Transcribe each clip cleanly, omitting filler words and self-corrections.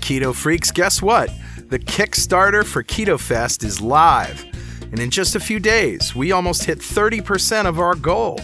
Keto freaks, guess what? The Kickstarter for Keto Fest is live. And in just a few days, we almost hit 30% of our goal.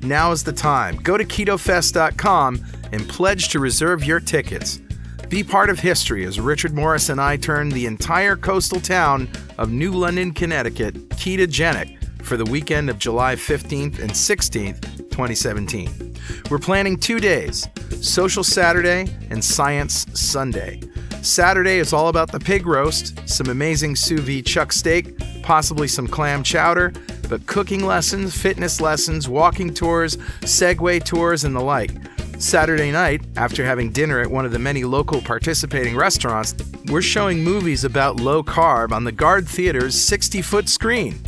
Now is the time. Go to ketofest.com and pledge to reserve your tickets. Be part of history as Richard Morris and I turn the entire coastal town of New London, Connecticut, ketogenic for the weekend of July 15th and 16th, 2017. We're planning 2 days, Social Saturday and Science Sunday. Saturday is all about the pig roast, some amazing sous vide chuck steak, possibly some clam chowder, but cooking lessons, fitness lessons, walking tours, Segway tours, and the like. Saturday night, after having dinner at one of the many local participating restaurants, we're showing movies about low carb on the Guard Theater's 60-foot screen.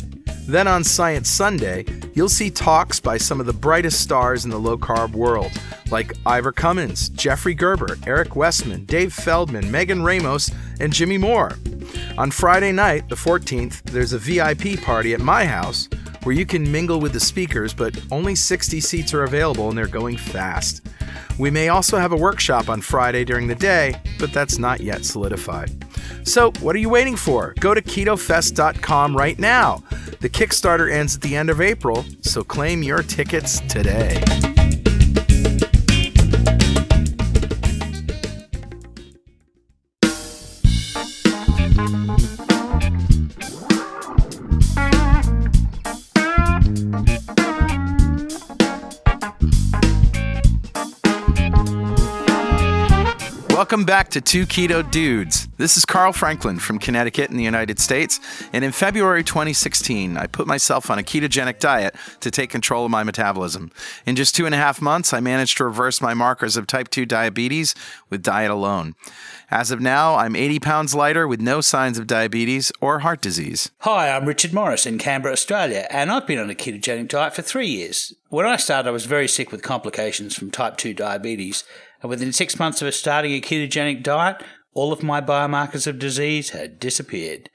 Then on Science Sunday, you'll see talks by some of the brightest stars in the low-carb world, like Ivor Cummins, Jeffrey Gerber, Eric Westman, Dave Feldman, Megan Ramos, and Jimmy Moore. On Friday night, the 14th, there's a VIP party at my house where you can mingle with the speakers, but only 60 seats are available and they're going fast. We may also have a workshop on Friday during the day, but that's not yet solidified. So what are you waiting for? Go to ketofest.com right now. The Kickstarter ends at the end of April, so claim your tickets today. Welcome back to Two Keto Dudes. This is Carl Franklin from Connecticut in the United States, and in February 2016, I put myself on a ketogenic diet to take control of my metabolism. In just 2.5 months, I managed to reverse my markers of type 2 diabetes with diet alone. As of now, I'm 80 pounds lighter with no signs of diabetes or heart disease. Hi, I'm Richard Morris in Canberra, Australia, and I've been on a ketogenic diet for 3 years. When I started, I was very sick with complications from type 2 diabetes, and within 6 months of starting a ketogenic diet, all of my biomarkers of disease had disappeared.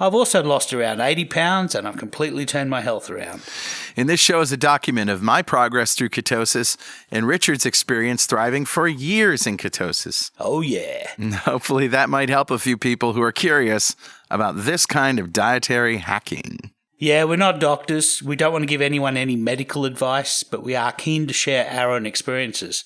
I've also lost around 80 pounds and I've completely turned my health around. And this show is a document of my progress through ketosis and Richard's experience thriving for years in ketosis. Oh, yeah. And hopefully that might help a few people who are curious about this kind of dietary hacking. Yeah, we're not doctors. We don't want to give anyone any medical advice, but we are keen to share our own experiences.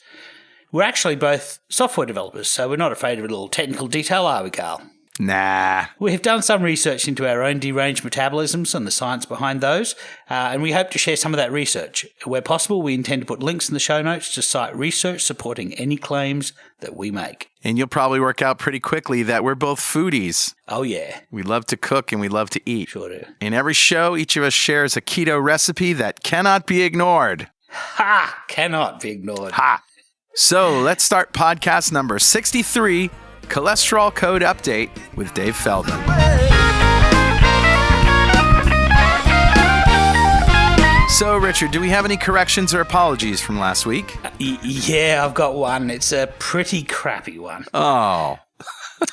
We're actually both software developers, so we're not afraid of a little technical detail, are we, Carl? Nah. We have done some research into our own deranged metabolisms and the science behind those, and we hope to share some of that research. Where possible, we intend to put links in the show notes to cite research supporting any claims that we make. And you'll probably work out pretty quickly that we're both foodies. Oh, yeah. We love to cook and we love to eat. Sure do. In every show, each of us shares a keto recipe that cannot be ignored. Ha! Cannot be ignored. Ha! So let's start podcast number 63, Cholesterol Code Update with Dave Feldman. So, Richard, do we have any corrections or apologies from last week? Yeah, I've got one. It's a pretty crappy one. Oh.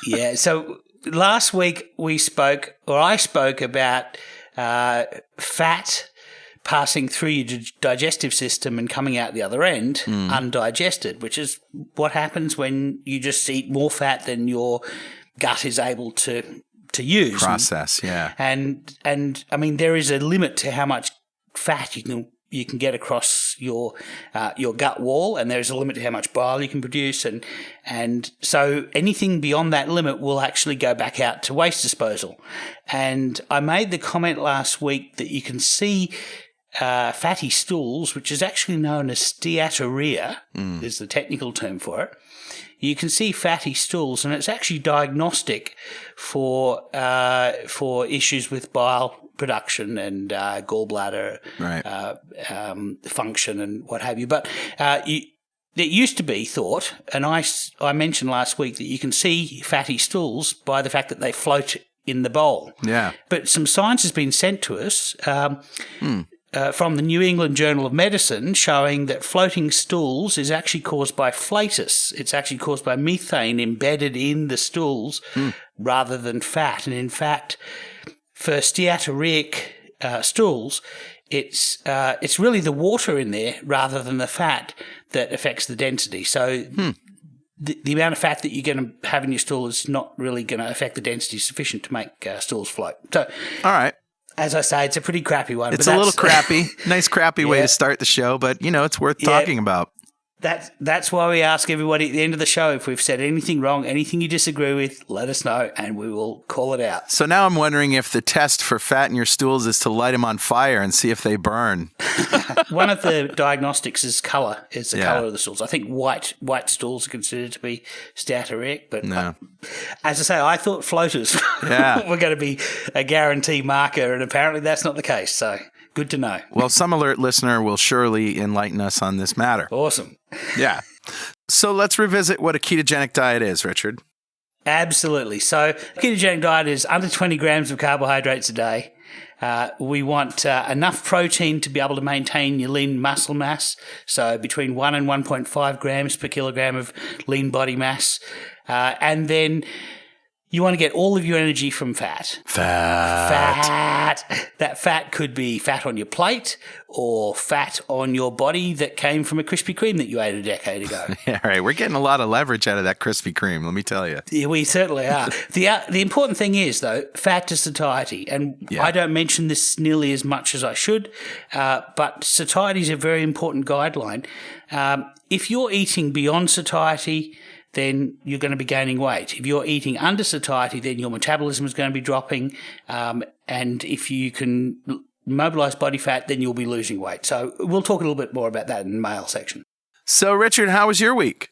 Yeah, so last week I spoke about fat passing through your digestive system and coming out the other end undigested, which is what happens when you just eat more fat than your gut is able to use. Process, yeah. And I mean, there is a limit to how much fat you can get across your gut wall, and there's a limit to how much bile you can produce, and so anything beyond that limit will actually go back out to waste disposal. And I made the comment last week that you can see fatty stools, which is actually known as steatorrhea, is the technical term for it. You can see fatty stools, and it's actually diagnostic for issues with bile production and gallbladder function and what have you. But it used to be thought, and I mentioned last week, that you can see fatty stools by the fact that they float in the bowl. Yeah. But some science has been sent to us from the New England Journal of Medicine showing that floating stools is actually caused by flatus. It's actually caused by methane embedded in the stools rather than fat. And in fact, for steatorrheic stools, it's really the water in there rather than the fat that affects the density. So the amount of fat that you're going to have in your stool is not really going to affect the density sufficient to make stools float. So, all right. As I say, it's a pretty crappy one. It's a little crappy. Nice crappy way to start the show, but, it's worth talking about. That's why we ask everybody at the end of the show, if we've said anything wrong, anything you disagree with, let us know and we will call it out. So now I'm wondering if the test for fat in your stools is to light them on fire and see if they burn. One of the diagnostics is colour, the colour of the stools. I think white stools are considered to be steatoric, but as I say, I thought floaters were going to be a guarantee marker, and apparently that's not the case, so good to know. Well, some alert listener will surely enlighten us on this matter. Awesome. Yeah. So let's revisit what a ketogenic diet is, Richard. Absolutely. So a ketogenic diet is under 20 grams of carbohydrates a day. We want enough protein to be able to maintain your lean muscle mass, so between 1 and 1.5 grams per kilogram of lean body mass. And then you want to get all of your energy from fat. Fat. That fat could be fat on your plate or fat on your body that came from a Krispy Kreme that you ate a decade ago. Yeah, right. We're getting a lot of leverage out of that Krispy Kreme, let me tell you. Yeah, we certainly are. The important thing is, though, fat to satiety. And I don't mention this nearly as much as I should, but satiety is a very important guideline. If you're eating beyond satiety, then you're going to be gaining weight. If you're eating under satiety, then your metabolism is going to be dropping. And if you can mobilize body fat, then you'll be losing weight. So we'll talk a little bit more about that in the male section. So, Richard, how was your week?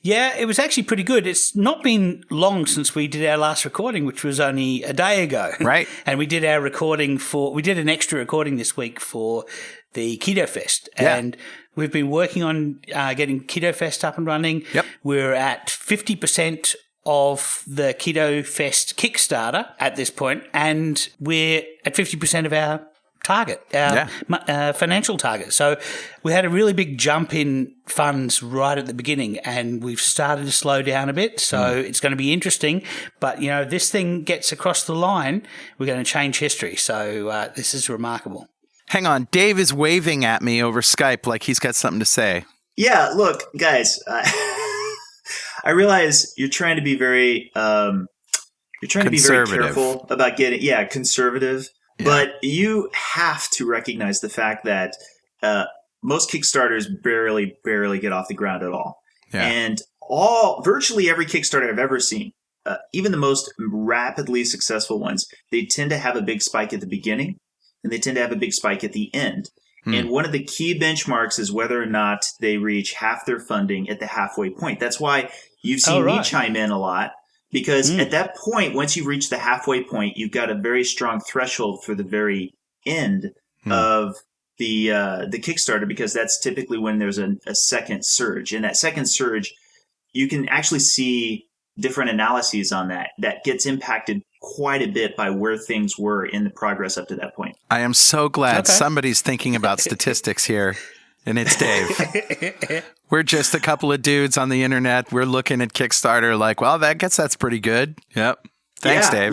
Yeah, it was actually pretty good. It's not been long since we did our last recording, which was only a day ago. Right. And we did we did an extra recording this week for the Keto Fest. Yeah. And we've been working on getting Keto Fest up and running. Yep. We're at 50% of the Keto Fest Kickstarter at this point, and we're at 50% of our target, our financial target. So we had a really big jump in funds right at the beginning, and we've started to slow down a bit. So it's going to be interesting. But, this thing gets across the line, we're going to change history. So this is remarkable. Hang on. Dave is waving at me over Skype like he's got something to say. Yeah, look, guys, I realize you're trying to be very careful about getting, conservative. Yeah. But you have to recognize the fact that most Kickstarters barely get off the ground at all. Yeah. And virtually every Kickstarter I've ever seen, even the most rapidly successful ones, they tend to have a big spike at the beginning, and they tend to have a big spike at the end. And one of the key benchmarks is whether or not they reach half their funding at the halfway point. That's why you've seen me chime in a lot. Because at that point, once you reach the halfway point, you've got a very strong threshold for the very end of the Kickstarter, because that's typically when there's a second surge. And that second surge, you can actually see different analyses on that gets impacted quite a bit by where things were in the progress up to that point. I am so glad somebody's thinking about statistics here. And it's Dave. We're just a couple of dudes on the internet. We're looking at Kickstarter like, well, that's pretty good. Yep. Thanks, Dave.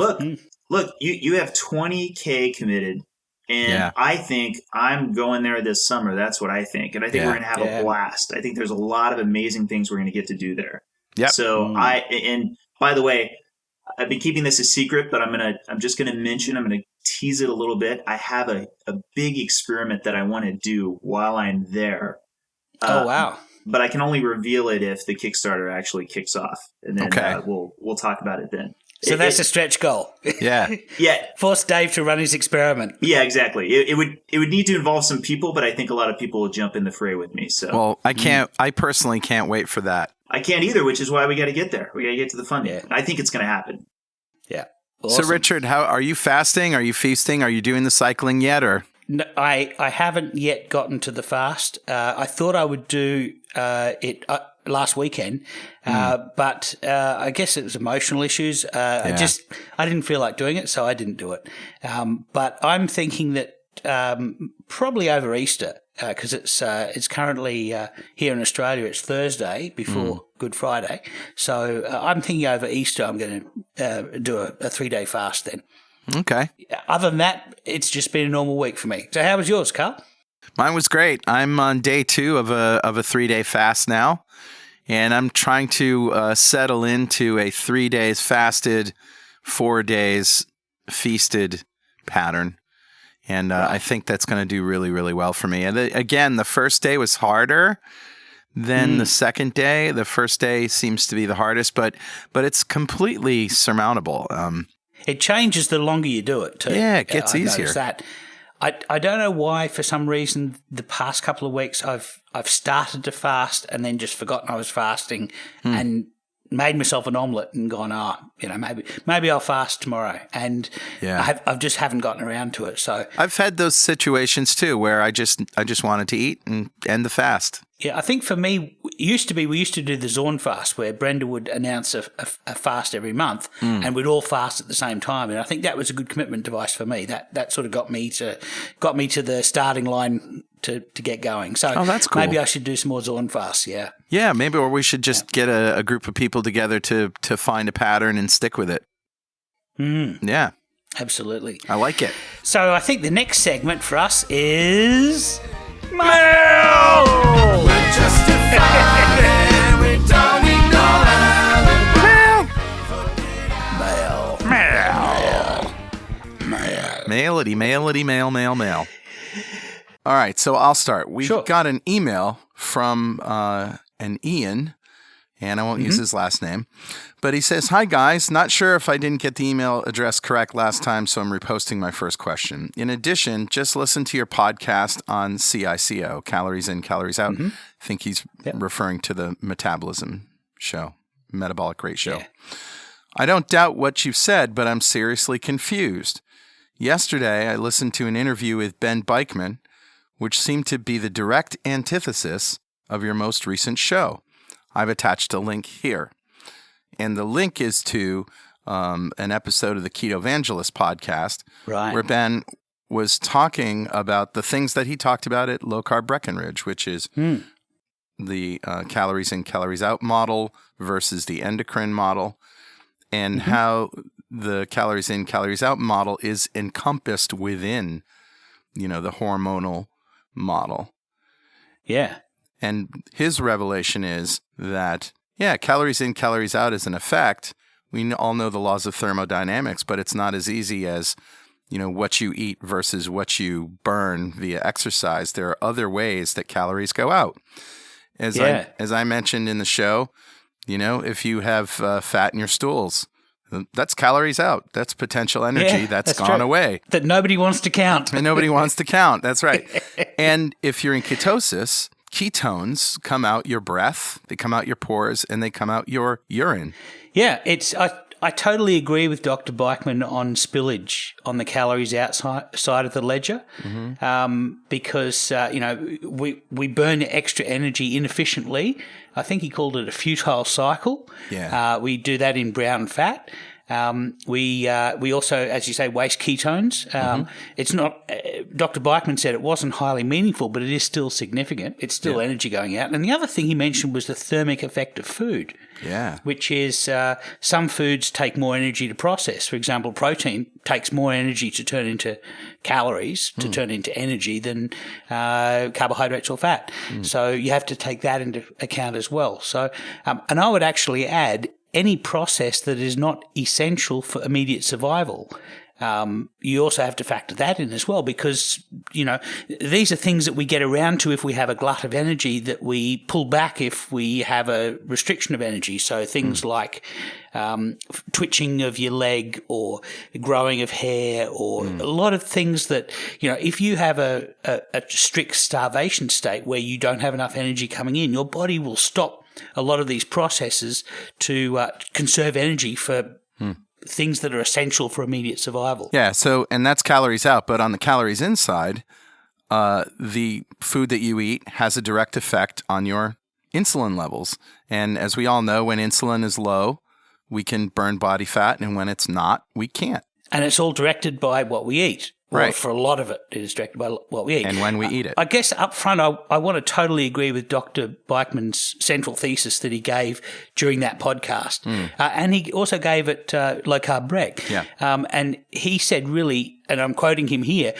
Look, you have 20K committed. And I think I'm going there this summer. That's what I think. And I think we're going to have a blast. I think there's a lot of amazing things we're going to get to do there. Yep. So and by the way, I've been keeping this a secret, but I'm going to tease it a little bit. I have a big experiment that I want to do while I'm there. Oh, wow. But I can only reveal it if the Kickstarter actually kicks off. And then we'll talk about it then. So that's a stretch goal. Yeah. Yeah. Force Dave to run his experiment. Yeah, exactly. It would need to involve some people, but I think a lot of people will jump in the fray with me. So I personally can't wait for that. I can't either, which is why we got to get there. We got to get to the funding. Yeah. I think it's going to happen. Yeah. Awesome. So, Richard, how are you fasting? Are you feasting? Are you doing the cycling yet? Or no, I haven't yet gotten to the fast. I thought I would do it last weekend, but I guess it was emotional issues. I didn't feel like doing it, so I didn't do it. But I'm thinking that probably over Easter, because it's currently here in Australia, it's Thursday before Good Friday. So I'm thinking over Easter I'm going to do a 3-day fast then. Okay. Other than that, it's just been a normal week for me. So how was yours, Carl? Mine was great. I'm on day 2 of a 3-day fast now. And I'm trying to settle into a 3 days fasted, 4 days feasted pattern. And I think that's going to do really, really well for me. And again, the first day was harder than the second day. The first day seems to be the hardest, but it's completely surmountable. It changes the longer you do it too. Yeah, it gets easier. Noticed that. I don't know why, for some reason, the past couple of weeks I've started to fast and then just forgotten I was fasting and made myself an omelette and gone, maybe I'll fast tomorrow. And I just haven't gotten around to it. So I've had those situations too where I just wanted to eat and end the fast. Yeah, I think for me, we used to do the Zorn fast where Brenda would announce a fast every month and we'd all fast at the same time. And I think that was a good commitment device for me. That sort of got me to the starting line to get going. So that's cool. Maybe I should do some more Zorn fasts, yeah. Yeah, maybe, or we should just get a group of people together to find a pattern and stick with it. Yeah. Absolutely. I like it. So I think the next segment for us is... Mail! We're justified and we don't need no Mail. All right, so I'll start. We got an email from an Ian, and I won't use his last name, but he says, "Hi guys, not sure if I didn't get the email address correct last time, so I'm reposting my first question. In addition, just listen to your podcast on CICO, calories in, calories out." I think he's referring to the metabolism show, metabolic rate show. Yeah. "I don't doubt what you've said, but I'm seriously confused. Yesterday, I listened to an interview with Ben Beichman, which seemed to be the direct antithesis of your most recent show. I've attached a link here. And the link is to an episode of the Keto Evangelist podcast, where Ben was talking about the things that he talked about at Low Carb Breckenridge, which is the calories in, calories out model versus the endocrine model, and how the calories in, calories out model is encompassed within, the hormonal model. Yeah. And his revelation is that, calories in, calories out is an effect. We all know the laws of thermodynamics, but it's not as easy as, what you eat versus what you burn via exercise. There are other ways that calories go out. As I mentioned in the show, if you have fat in your stools, that's calories out. That's potential energy that's gone away. That nobody wants to count. And nobody wants to count. That's right. And if you're in ketosis, ketones come out your breath, they come out your pores, and they come out your urine. Yeah, I totally agree with Dr. Beichman on spillage on the calories outside of the ledger, because we burn extra energy inefficiently. I think he called it a futile cycle. Yeah, we do that in brown fat. We also, as you say, waste ketones. It's not. Dr. Beichman said it wasn't highly meaningful, but it is still significant. It's still energy going out. And the other thing he mentioned was the thermic effect of food. Yeah, which is some foods take more energy to process. For example, protein takes more energy to turn into calories, to turn into energy than carbohydrates or fat. So you have to take that into account as well. So, and I would actually add any process that is not essential for immediate survival. You also have to factor that in as well, because, these are things that we get around to if we have a glut of energy, that we pull back if we have a restriction of energy. So things like twitching of your leg or growing of hair, or a lot of things that, if you have a strict starvation state where you don't have enough energy coming in, your body will stop a lot of these processes to conserve energy for things that are essential for immediate survival. Yeah, and that's calories out, but on the calories inside, the food that you eat has a direct effect on your insulin levels. And as we all know, when insulin is low, we can burn body fat, and when it's not, we can't. And it's all directed by what we eat. Well, right. For a lot of it, it is directed by what we eat. And when we eat it. I guess up front, I want to totally agree with Dr. Beichman's central thesis that he gave during that podcast. And he also gave it Low Carb Brec. Yeah. And he said really, and I'm quoting him here,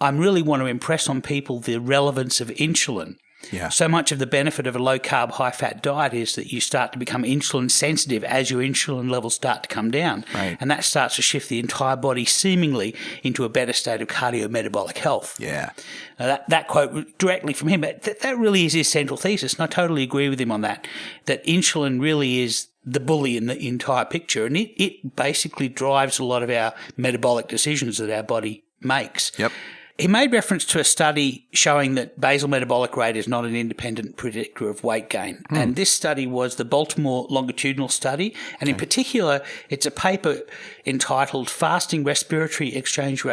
"I really want to impress on people the relevance of insulin Yeah. So much of the benefit of a low-carb, high-fat diet is that you start to become insulin sensitive as your insulin levels start to come down. Right. And that starts to shift the entire body seemingly into a better state of cardiometabolic health. Yeah. That quote directly from him, but that really is his central thesis, and I totally agree with him on that insulin really is the bully in the entire picture, and it basically drives a lot of our metabolic decisions that our body makes. Yep. He made reference to a study showing that basal metabolic rate is not an independent predictor of weight gain. And this study was the Baltimore longitudinal study. And in particular, it's a paper entitled Fasting Respiratory Exchange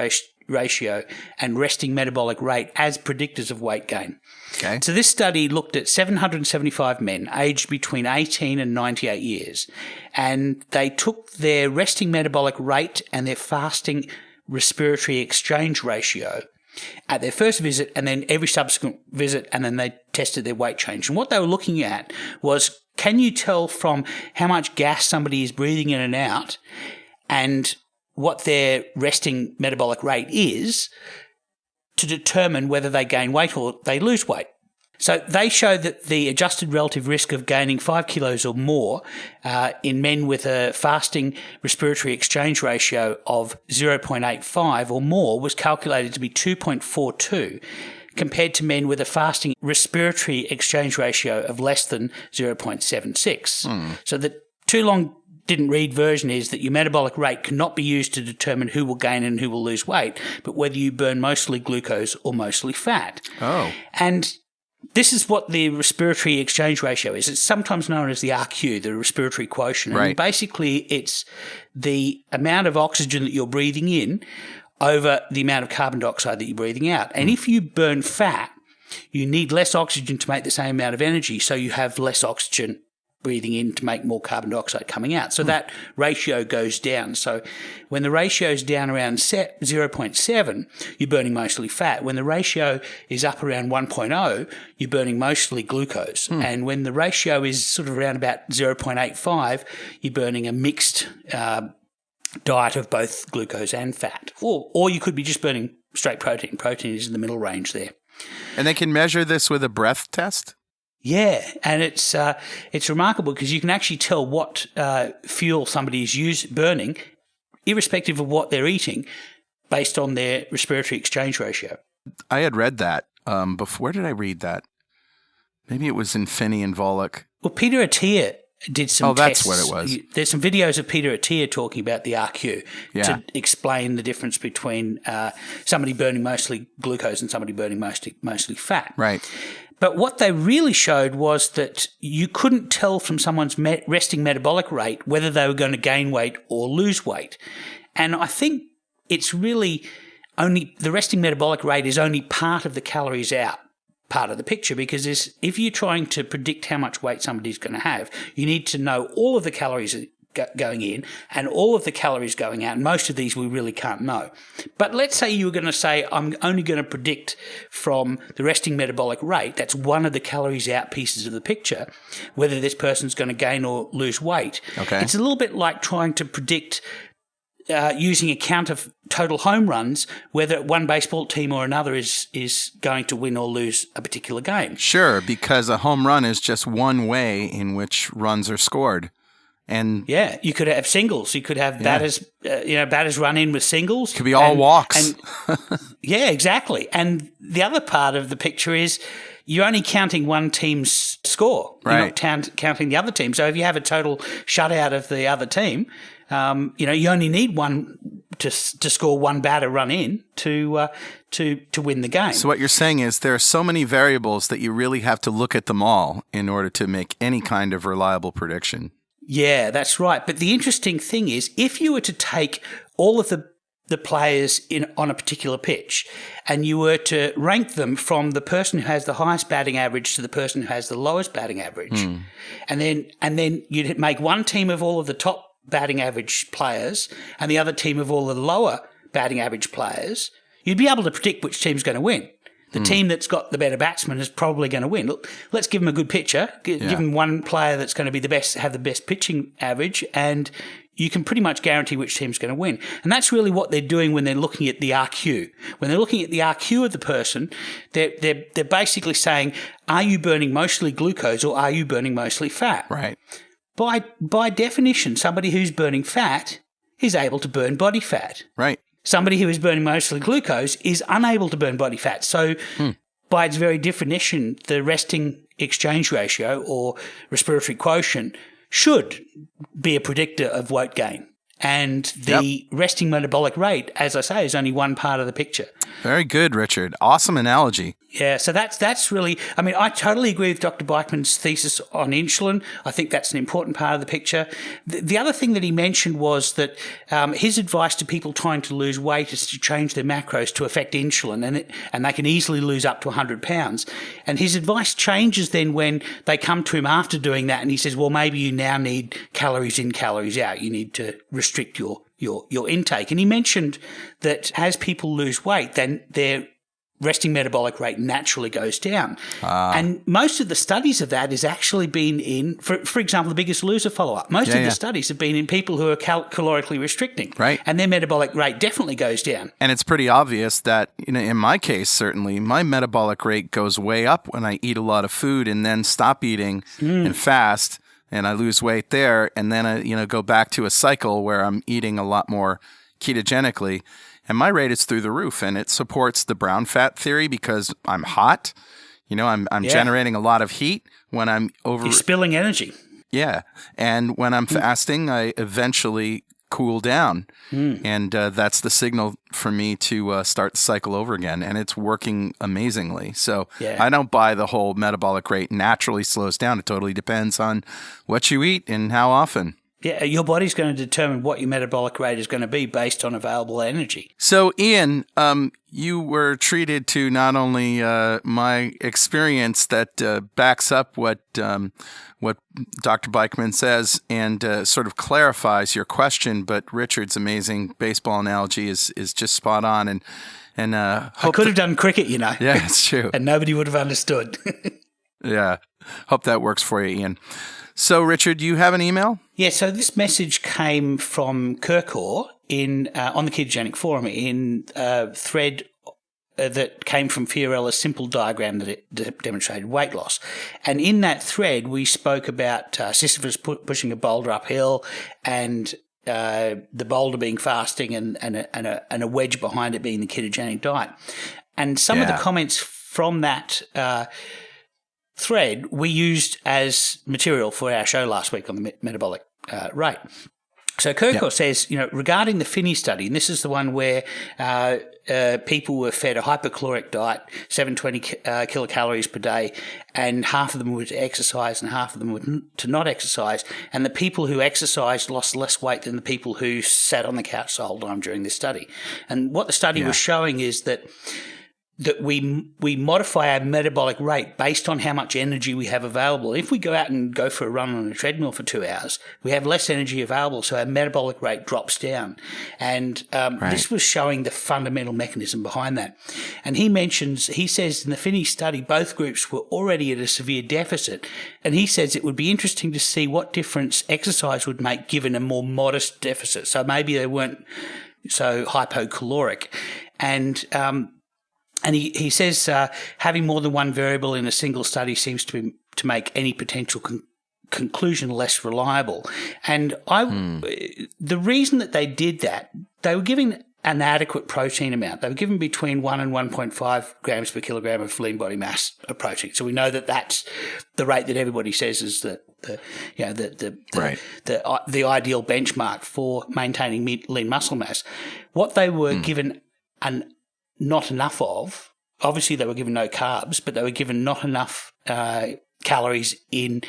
Ratio and Resting Metabolic Rate as Predictors of Weight Gain. Okay. So this study looked at 775 men aged between 18 and 98 years. And they took their resting metabolic rate and their fasting respiratory exchange ratio at their first visit and then every subsequent visit, and then they tested their weight change. And what they were looking at was, can you tell from how much gas somebody is breathing in and out and what their resting metabolic rate is to determine whether they gain weight or they lose weight? So they showed that the adjusted relative risk of gaining 5 kilos or more in men with a fasting respiratory exchange ratio of 0.85 or more was calculated to be 2.42 compared to men with a fasting respiratory exchange ratio of less than 0.76. So the too long didn't read version is that your metabolic rate cannot be used to determine who will gain and who will lose weight, but whether you burn mostly glucose or mostly fat. Oh. And this is what the respiratory exchange ratio is. It's sometimes known as the RQ, the respiratory quotient. Right. And basically, it's the amount of oxygen that you're breathing in over the amount of carbon dioxide that you're breathing out. And if you burn fat, you need less oxygen to make the same amount of energy, so you have less oxygen breathing in to make more carbon dioxide coming out. So that ratio goes down. So when the ratio is down around 0.7, you're burning mostly fat. When the ratio is up around 1.0, you're burning mostly glucose. And when the ratio is sort of around about 0.85, you're burning a mixed diet of both glucose and fat. Or you could be just burning straight protein. Protein is in the middle range there. And they can measure this with a breath test? Yeah, and it's remarkable because you can actually tell what fuel somebody is burning, irrespective of what they're eating, based on their respiratory exchange ratio. I had read that before. Where did I read that? Maybe it was in Finney and Volek. Well, Peter Attia did some tests. That's what it was. There's some videos of Peter Attia talking about the RQ to explain the difference between somebody burning mostly glucose and somebody burning mostly fat. Right. But what they really showed was that you couldn't tell from someone's resting metabolic rate whether they were going to gain weight or lose weight. And I think it's really only the resting metabolic rate is only part of the calories out part of the picture, because if you're trying to predict how much weight somebody's going to have, you need to know all of the calories going in and all of the calories going out. And most of these we really can't know. But let's say you were going to say, I'm only going to predict from the resting metabolic rate, that's one of the calories out pieces of the picture, whether this person's going to gain or lose weight. Okay. It's a little bit like trying to predict using a count of total home runs, whether one baseball team or another is going to win or lose a particular game. Sure, because a home run is just one way in which runs are scored. And yeah, you could have singles. You could have batters, batters run in with singles. Could be all walks. Yeah, exactly. And the other part of the picture is you're only counting one team's score. Right. You're not counting the other team. So if you have a total shutout of the other team, you only need one to score one batter run in to win the game. So what you're saying is there are so many variables that you really have to look at them all in order to make any kind of reliable prediction. Yeah, that's right. But the interesting thing is, if you were to take all of the players on a particular pitch and you were to rank them from the person who has the highest batting average to the person who has the lowest batting average, and then you'd make one team of all of the top batting average players and the other team of all of the lower batting average players, you'd be able to predict which team's going to win. The team that's got the better batsman is probably going to win. Look, let's give them a good pitcher. Give them one player that's going to be have the best pitching average, and you can pretty much guarantee which team's going to win. And that's really what they're doing when they're looking at the RQ. When they're looking at the RQ of the person, they're basically saying, are you burning mostly glucose or are you burning mostly fat? Right. By definition, somebody who's burning fat is able to burn body fat. Right. Somebody who is burning mostly glucose is unable to burn body fat. So by its very definition, the resting exchange ratio or respiratory quotient should be a predictor of weight gain. And the resting metabolic rate, as I say, is only one part of the picture. Very good, Richard. Awesome analogy. Yeah, so that's really, I mean, I totally agree with Dr. Beichmann's thesis on insulin. I think that's an important part of the picture. The other thing that he mentioned was that his advice to people trying to lose weight is to change their macros to affect insulin, and they can easily lose up to 100 pounds. And his advice changes then when they come to him after doing that, and he says, well, maybe you now need calories in, calories out. You need to restrict your intake. And he mentioned that as people lose weight, then their resting metabolic rate naturally goes down. And most of the studies of that has actually been in, for example, the Biggest Loser follow-up. Most of the studies have been in people who are calorically restricting. Right. And their metabolic rate definitely goes down. And it's pretty obvious that, in my case, certainly, my metabolic rate goes way up when I eat a lot of food and then stop eating and fast, and I lose weight there, and then I go back to a cycle where I'm eating a lot more ketogenically. And my rate is through the roof, and it supports the brown fat theory because I'm hot. I'm generating a lot of heat when I'm over. You're spilling energy. Yeah. And when I'm fasting, I eventually cool down. And that's the signal for me to start the cycle over again. And it's working amazingly. So I don't buy the whole metabolic rate naturally slows down. It totally depends on what you eat and how often. Yeah, your body's going to determine what your metabolic rate is going to be based on available energy. So, Ian, you were treated to not only my experience that backs up what Dr. Beichmann says and sort of clarifies your question, but Richard's amazing baseball analogy is just spot on. And I could have done cricket, Yeah, it's true. And nobody would have understood. Yeah. Hope that works for you, Ian. So, Richard, do you have an email? Yeah, so this message came from Kirkor on the Ketogenic Forum in a thread that came from Fiorella's simple diagram that it demonstrated weight loss. And in that thread, we spoke about Sisyphus pushing a boulder uphill and the boulder being fasting and a wedge behind it being the ketogenic diet. And some of the comments from that thread we used as material for our show last week on the metabolic rate. So Kirkor says, regarding the Finney study, and this is the one where people were fed a hypocaloric diet, 720 kilocalories per day, and half of them were to exercise and half of them were to not exercise. And the people who exercised lost less weight than the people who sat on the couch the whole time during this study. And what the study was showing is that we modify our metabolic rate based on how much energy we have available. If we go out and go for a run on a treadmill for 2 hours, we have less energy available, so our metabolic rate drops down. And this was showing the fundamental mechanism behind that. And he says in the Finney study, both groups were already at a severe deficit. And he says it would be interesting to see what difference exercise would make given a more modest deficit. So maybe they weren't so hypocaloric. And he says having more than one variable in a single study seems to make any potential conclusion less reliable. And the reason that they did that, they were giving an adequate protein amount. They were given between 1 and 1.5 grams per kilogram of lean body mass of protein. So we know that that's the rate that everybody says is the ideal benchmark for maintaining lean muscle mass. What they were given not enough of, obviously they were given no carbs, but they were given not enough calories in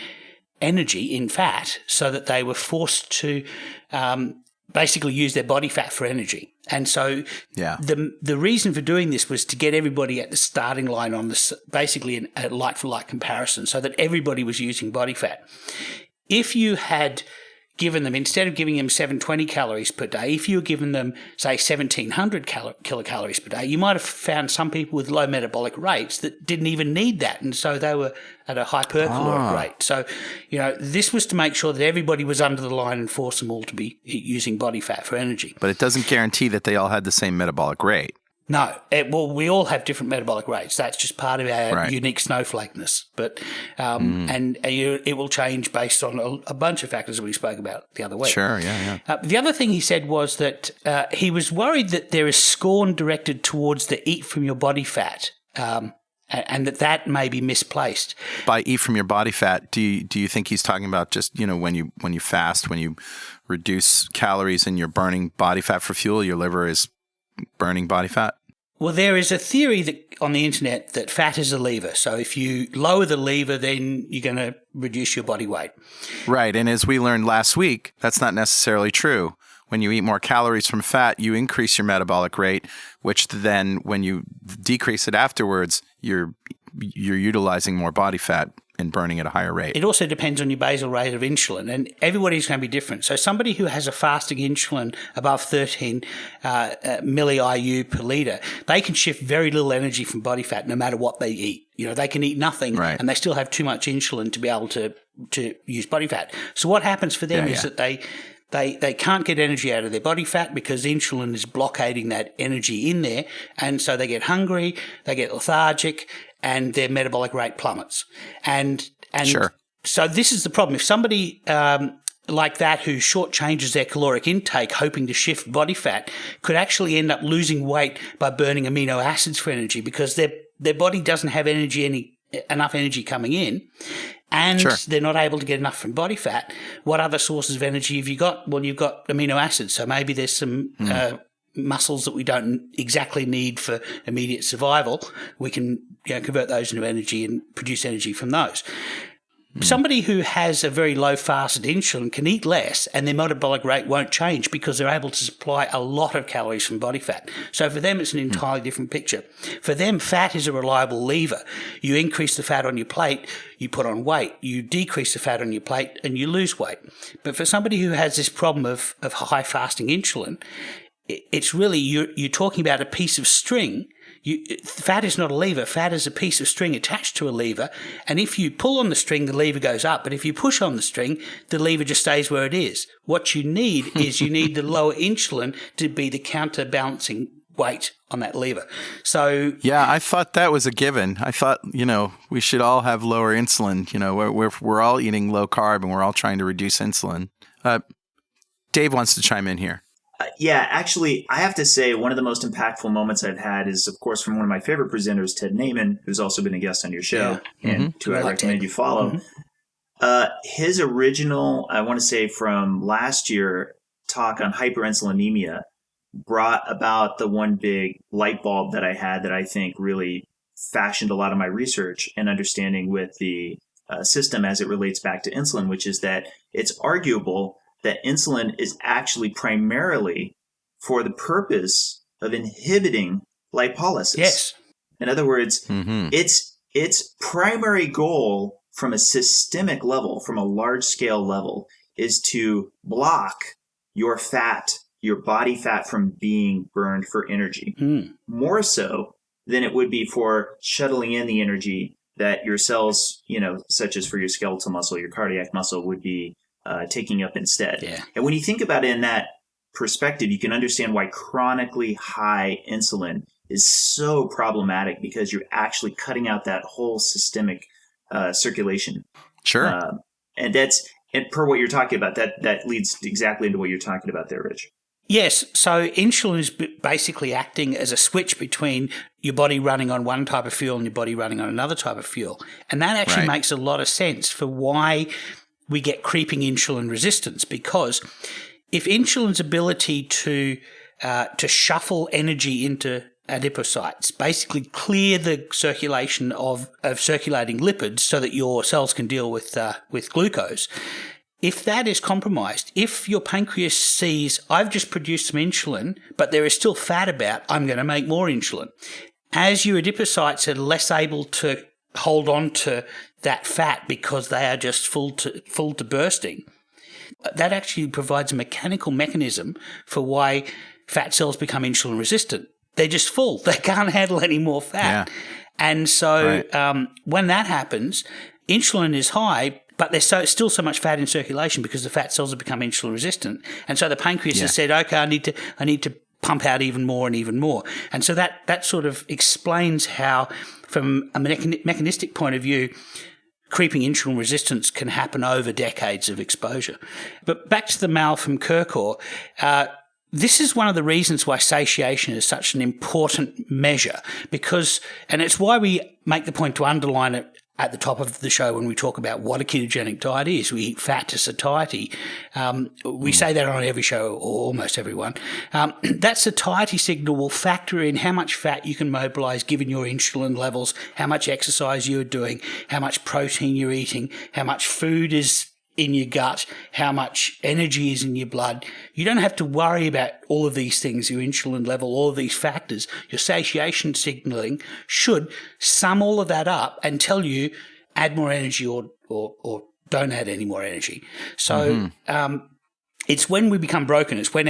energy, in fat, so that they were forced to basically use their body fat for energy. And so the reason for doing this was to get everybody at the starting line on this, basically a like-for-like comparison, so that everybody was using body fat. If you had given them, instead of giving them 720 calories per day, if you were giving them, say, 1,700 kilocalories per day, you might have found some people with low metabolic rates that didn't even need that. And so they were at a hypercaloric rate. So, this was to make sure that everybody was under the line and force them all to be using body fat for energy. But it doesn't guarantee that they all had the same metabolic rate. No. Well, we all have different metabolic rates. That's just part of our unique snowflakeness. But it will change based on a bunch of factors that we spoke about the other week. Sure, yeah. The other thing he said was that he was worried that there is scorn directed towards the eat from your body fat, and that may be misplaced. By eat from your body fat, do you think he's talking about just, when you fast, when you reduce calories and you're burning body fat for fuel, your liver is burning body fat? Well, there is a theory on the internet that fat is a lever. So if you lower the lever, then you're going to reduce your body weight. Right. And as we learned last week, that's not necessarily true. When you eat more calories from fat, you increase your metabolic rate, which then when you decrease it afterwards, you're utilizing more body fat and burning at a higher rate. It also depends on your basal rate of insulin, and everybody's going to be different. So somebody who has a fasting insulin above 13 milli-IU per litre, they can shift very little energy from body fat no matter what they eat. They can eat nothing and they still have too much insulin to be able to use body fat. So what happens for them is that they can't get energy out of their body fat because insulin is blockading that energy in there, and so they get hungry, they get lethargic, and their metabolic rate plummets. And sure. So this is the problem. If somebody like that who shortchanges their caloric intake hoping to shift body fat could actually end up losing weight by burning amino acids for energy because their body doesn't have enough energy coming in, and they're not able to get enough from body fat. What other sources of energy have you got? Well, you've got amino acids. So maybe there's some muscles that we don't exactly need for immediate survival. We can convert those into energy and produce energy from those. Somebody who has a very low fasted insulin can eat less and their metabolic rate won't change because they're able to supply a lot of calories from body fat. So for them, it's an entirely different picture. For them, fat is a reliable lever. You increase the fat on your plate, you put on weight. You decrease the fat on your plate and you lose weight. But for somebody who has this problem of high fasting insulin, it's really you're talking about a piece of string. Fat is not a lever. Fat is a piece of string attached to a lever. And if you pull on the string, the lever goes up. But if you push on the string, the lever just stays where it is. What you need is the lower insulin to be the counterbalancing weight on that lever. So yeah, I thought that was a given. I thought, we should all have lower insulin. We're all eating low carb and we're all trying to reduce insulin. Dave wants to chime in here. Yeah, actually, I have to say one of the most impactful moments I've had is, of course, from one of my favorite presenters, Ted Naiman, who's also been a guest on your show and who I recommend you follow. His original, I want to say from last year, talk on hyperinsulinemia brought about the one big light bulb that I had that I think really fashioned a lot of my research and understanding with the system as it relates back to insulin, which is that it's arguable that insulin is actually primarily for the purpose of inhibiting lipolysis. Yes. In other words, its primary goal from a systemic level, from a large scale level, is to block your fat, your body fat from being burned for energy. More so than it would be for shuttling in the energy that your cells, such as for your skeletal muscle, your cardiac muscle, would be taking up instead. Yeah. And when you think about it in that perspective, you can understand why chronically high insulin is so problematic, because you're actually cutting out that whole systemic circulation. Sure. And per what you're talking about, that leads exactly into what you're talking about there, Rich. Yes. So insulin is basically acting as a switch between your body running on one type of fuel and your body running on another type of fuel. And that actually makes a lot of sense for why we get creeping insulin resistance, because if insulin's ability to shuffle energy into adipocytes, basically clear the circulation of circulating lipids so that your cells can deal with glucose, if that is compromised, if your pancreas sees, I've just produced some insulin, but there is still fat about, I'm going to make more insulin. As your adipocytes are less able to hold on to that fat because they are just full to bursting, that actually provides a mechanical mechanism for why fat cells become insulin resistant. They're just full. They can't handle any more fat. Yeah. And so when that happens, insulin is high, but there's still so much fat in circulation because the fat cells have become insulin resistant. And so the pancreas has said, okay, I need to pump out even more and even more. And so that sort of explains how, from a mechanistic point of view, creeping insulin resistance can happen over decades of exposure. But back to the mail from Kirkor, this is one of the reasons why satiation is such an important measure, and it's why we make the point to underline it at the top of the show when we talk about what a ketogenic diet is. We eat fat to satiety. We say that on every show, or almost every one. That satiety signal will factor in how much fat you can mobilize given your insulin levels, how much exercise you're doing, how much protein you're eating, how much food is in your gut, how much energy is in your blood. You don't have to worry about all of these things, your insulin level, all of these factors. Your satiation signaling should sum all of that up and tell you add more energy or don't add any more energy. So it's when we become broken. It's when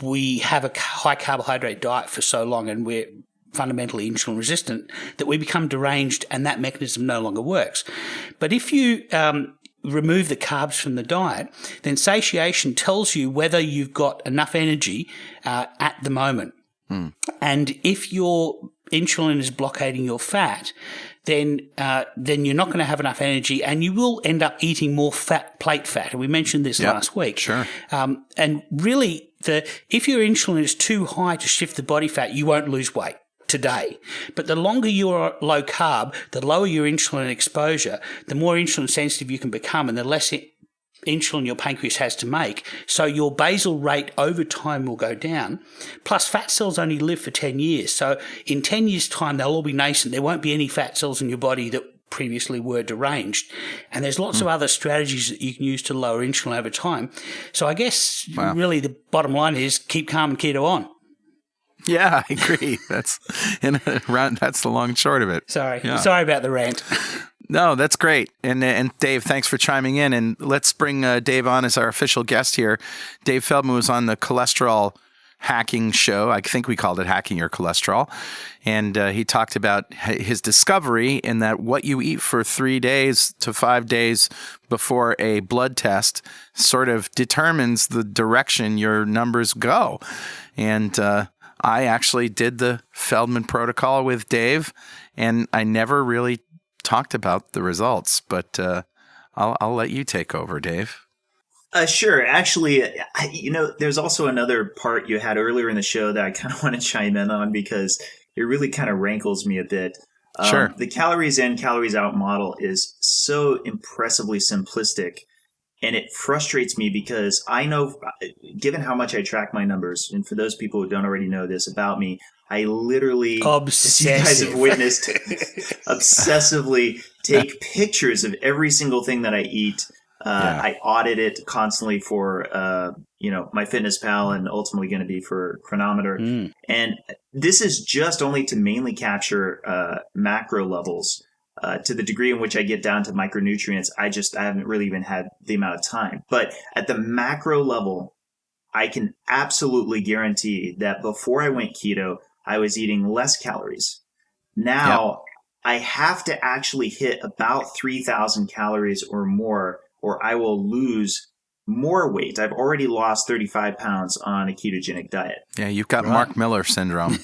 we have a high carbohydrate diet for so long and we're fundamentally insulin resistant that we become deranged and that mechanism no longer works. But if you remove the carbs from the diet, then satiation tells you whether you've got enough energy at the moment. And if your insulin is blockading your fat, then you're not going to have enough energy and you will end up eating more plate fat. And we mentioned this last week. Sure. And really, if your insulin is too high to shift the body fat, you won't lose weight today. But the longer you're low carb, the lower your insulin exposure, the more insulin sensitive you can become and the less insulin your pancreas has to make. So your basal rate over time will go down. Plus fat cells only live for 10 years. So in 10 years time, they'll all be nascent. There won't be any fat cells in your body that previously were deranged. And there's lots of other strategies that you can use to lower insulin over time. So I guess really the bottom line is keep calm and keto on. Yeah, I agree. That's the long and short of it. Sorry about the rant. No, that's great. And Dave, thanks for chiming in. And let's bring Dave on as our official guest here. Dave Feldman was on the cholesterol hacking show. I think we called it Hacking Your Cholesterol. And he talked about his discovery in that what you eat for 3 days to 5 days before a blood test sort of determines the direction your numbers go. And I actually did the Feldman protocol with Dave, and I never really talked about the results, but I'll let you take over, Dave. Sure. Actually, there's also another part you had earlier in the show that I kind of want to chime in on because it really kind of rankles me a bit. Sure. The calories in, calories out model is so impressively simplistic. And it frustrates me because I know, given how much I track my numbers, and for those people who don't already know this about me, I literally, as you guys have witnessed, obsessively take pictures of every single thing that I eat. I audit it constantly for, MyFitnessPal and ultimately going to be for Chronometer. And this is just only to mainly capture macro levels. To the degree in which I get down to micronutrients, I haven't really even had the amount of time. But at the macro level, I can absolutely guarantee that before I went keto, I was eating less calories. Now, I have to actually hit about 3,000 calories or more, or I will lose more weight. I've already lost 35 pounds on a ketogenic diet. Yeah, you've got Mark Miller syndrome.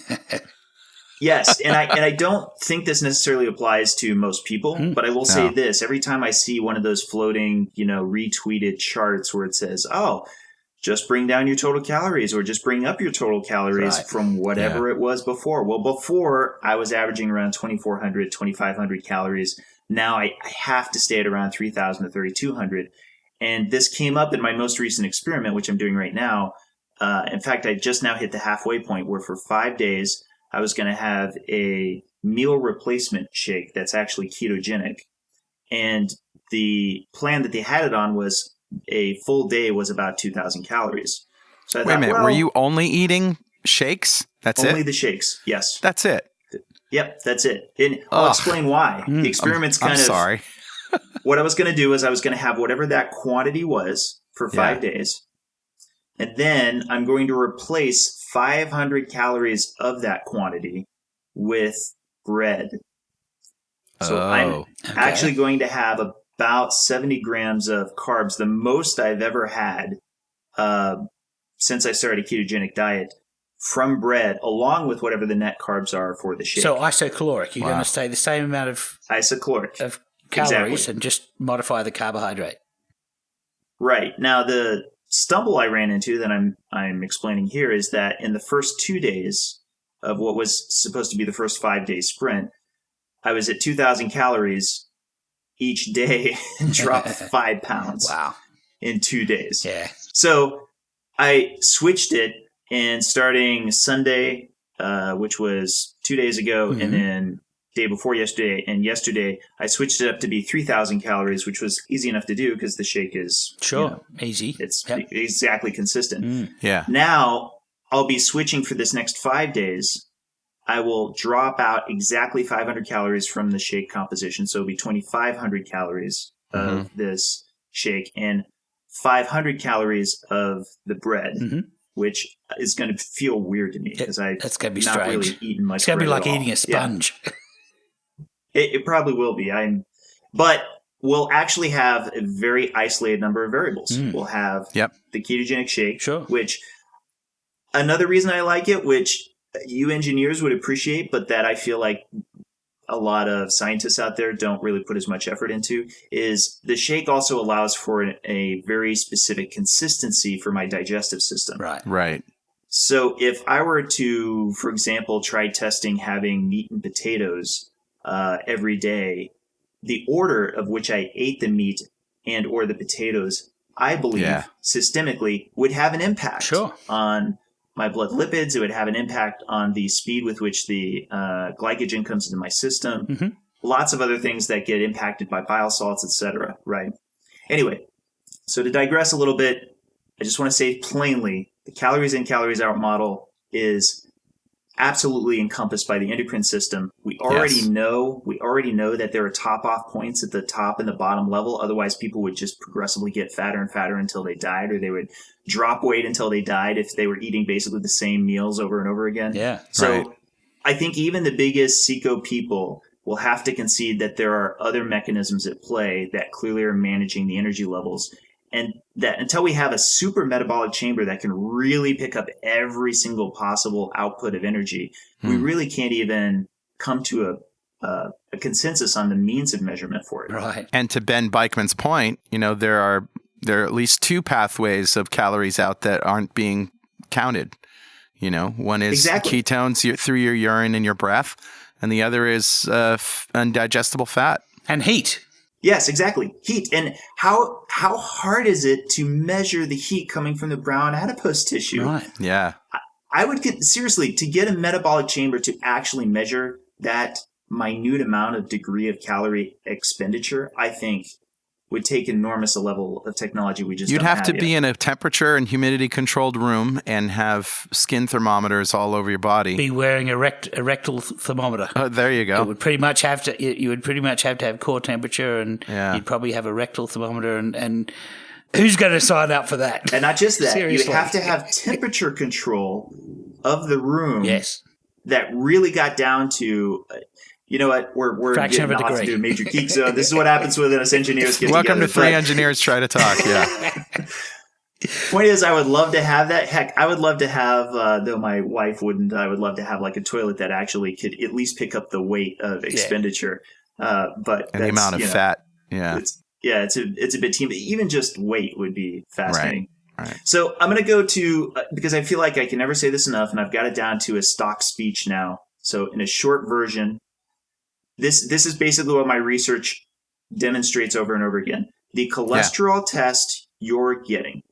Yes, and I don't think this necessarily applies to most people, but I will say this. Every time I see one of those floating, retweeted charts where it says, oh, just bring down your total calories or just bring up your total calories from whatever it was before. Well, before I was averaging around 2,400, 2,500 calories. Now I have to stay at around 3,000 to 3,200. And this came up in my most recent experiment, which I'm doing right now. In fact, I just now hit the halfway point where for 5 days, I was going to have a meal replacement shake that's actually ketogenic. And the plan that they had it on was a full day was about 2,000 calories. So I Wait a minute, were you only eating shakes? That's only the shakes, yes. That's it? Yep, that's it. And I'll explain why. The experiment's I'm sorry. what I was going to do is I was going to have whatever that quantity was for 5 days. And then I'm going to replace 500 calories of that quantity with bread. So I'm actually going to have about 70 grams of carbs, the most I've ever had since I started a ketogenic diet, from bread, along with whatever the net carbs are for the shake. So isocaloric. You're going to stay the same amount of isocaloric of calories exactly. and just modify the carbohydrate. Right. Now, the stumble I ran into that I'm explaining here is that in the first 2 days of what was supposed to be the first 5-day sprint, I was at 2,000 calories each day and dropped 5 pounds in 2 days. Yeah. So I switched it, and starting Sunday, which was 2 days ago, and then day before yesterday and yesterday, I switched it up to be 3,000 calories, which was easy enough to do because the shake is easy. It's exactly consistent. Yeah. Now I'll be switching for this next 5 days. I will drop out exactly 500 calories from the shake composition. So it'll be 2,500 calories of this shake and 500 calories of the bread, which is going to feel weird to me because that's going to be not strange. really eaten much. It's going to be bread like at all. eating a sponge. Yeah. It probably will be. But we'll actually have a very isolated number of variables. We'll have the ketogenic shake, which another reason I like it, which you engineers would appreciate, but that I feel like a lot of scientists out there don't really put as much effort into, is the shake also allows for a very specific consistency for my digestive system. Right. So if I were to, for example, try testing having meat and potatoes every day, the order of which I ate the meat and or the potatoes, I believe systemically would have an impact on my blood lipids. It would have an impact on the speed with which the glycogen comes into my system. Lots of other things that get impacted by bile salts, etc. Right. Anyway, so to digress a little bit, I just want to say plainly, the calories in, calories out model is absolutely encompassed by the endocrine system. We already know that there are top-off points at the top and the bottom level. Otherwise, people would just progressively get fatter and fatter until they died, or they would drop weight until they died if they were eating basically the same meals over and over again. So I think even the biggest CECO people will have to concede that there are other mechanisms at play that clearly are managing the energy levels. And that until we have a super metabolic chamber that can really pick up every single possible output of energy, we really can't even come to a consensus on the means of measurement for it. Right. And to Ben Beichman's point, there are at least two pathways of calories out that aren't being counted. One is ketones through your urine and your breath, and the other is undigestible fat. And heat. Yes, exactly. Heat. And how hard is it to measure the heat coming from the brown adipose tissue? Right. Yeah. I would seriously, to get a metabolic chamber to actually measure that minute amount of degree of calorie expenditure, I think would take enormous a level of technology we just You'd don't have to yet. be in a temperature and humidity controlled room and have skin thermometers all over your body. Be wearing a rectal thermometer. Oh, there you go. It would pretty much have to. You would pretty much have to have core temperature, and you'd probably have a rectal thermometer. And who's going to sign up for that? And not just that, Seriously. you have to have temperature control of the room. Yes. That really got down to. You know what? We're Fraction getting of a off degree. into a major geek zone. This is what happens when us engineers get Welcome together. to Three Engineers Try to Talk. Yeah. Point is, I would love to have that. Heck, I would love to have, though my wife wouldn't, I would love to have like a toilet that actually could at least pick up the weight of expenditure. But and the amount of fat. Yeah. It's a bit team. Even just weight would be fascinating. Right. So I'm going to go to, because I feel like I can never say this enough, and I've got it down to a stock speech now. So in a short version, this is basically what my research demonstrates over and over again. The cholesterol test you're getting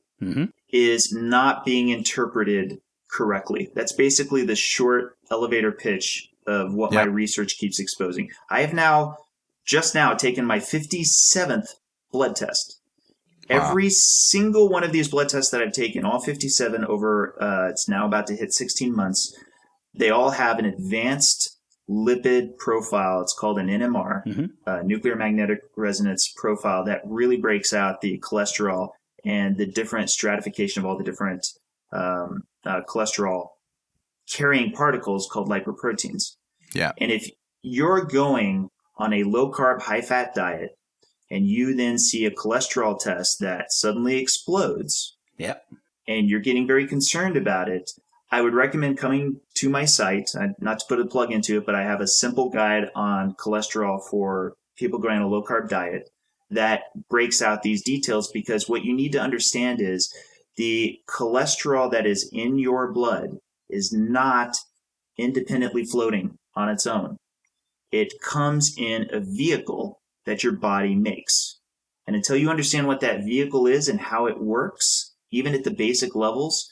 is not being interpreted correctly. That's basically the short elevator pitch of what my research keeps exposing. I have just now taken my 57th blood test. Every single one of these blood tests that I've taken, all 57 over, it's now about to hit 16 months, they all have an advanced lipid profile. It's called an NMR, nuclear magnetic resonance profile, that really breaks out the cholesterol and the different stratification of all the different cholesterol carrying particles called lipoproteins. Yeah. And if you're going on a low carb, high fat diet, and you then see a cholesterol test that suddenly explodes, and you're getting very concerned about it, I would recommend coming to my site. Not to put a plug into it, but I have a simple guide on cholesterol for people going on a low carb diet that breaks out these details, because what you need to understand is the cholesterol that is in your blood is not independently floating on its own. It comes in a vehicle that your body makes. And until you understand what that vehicle is and how it works, even at the basic levels,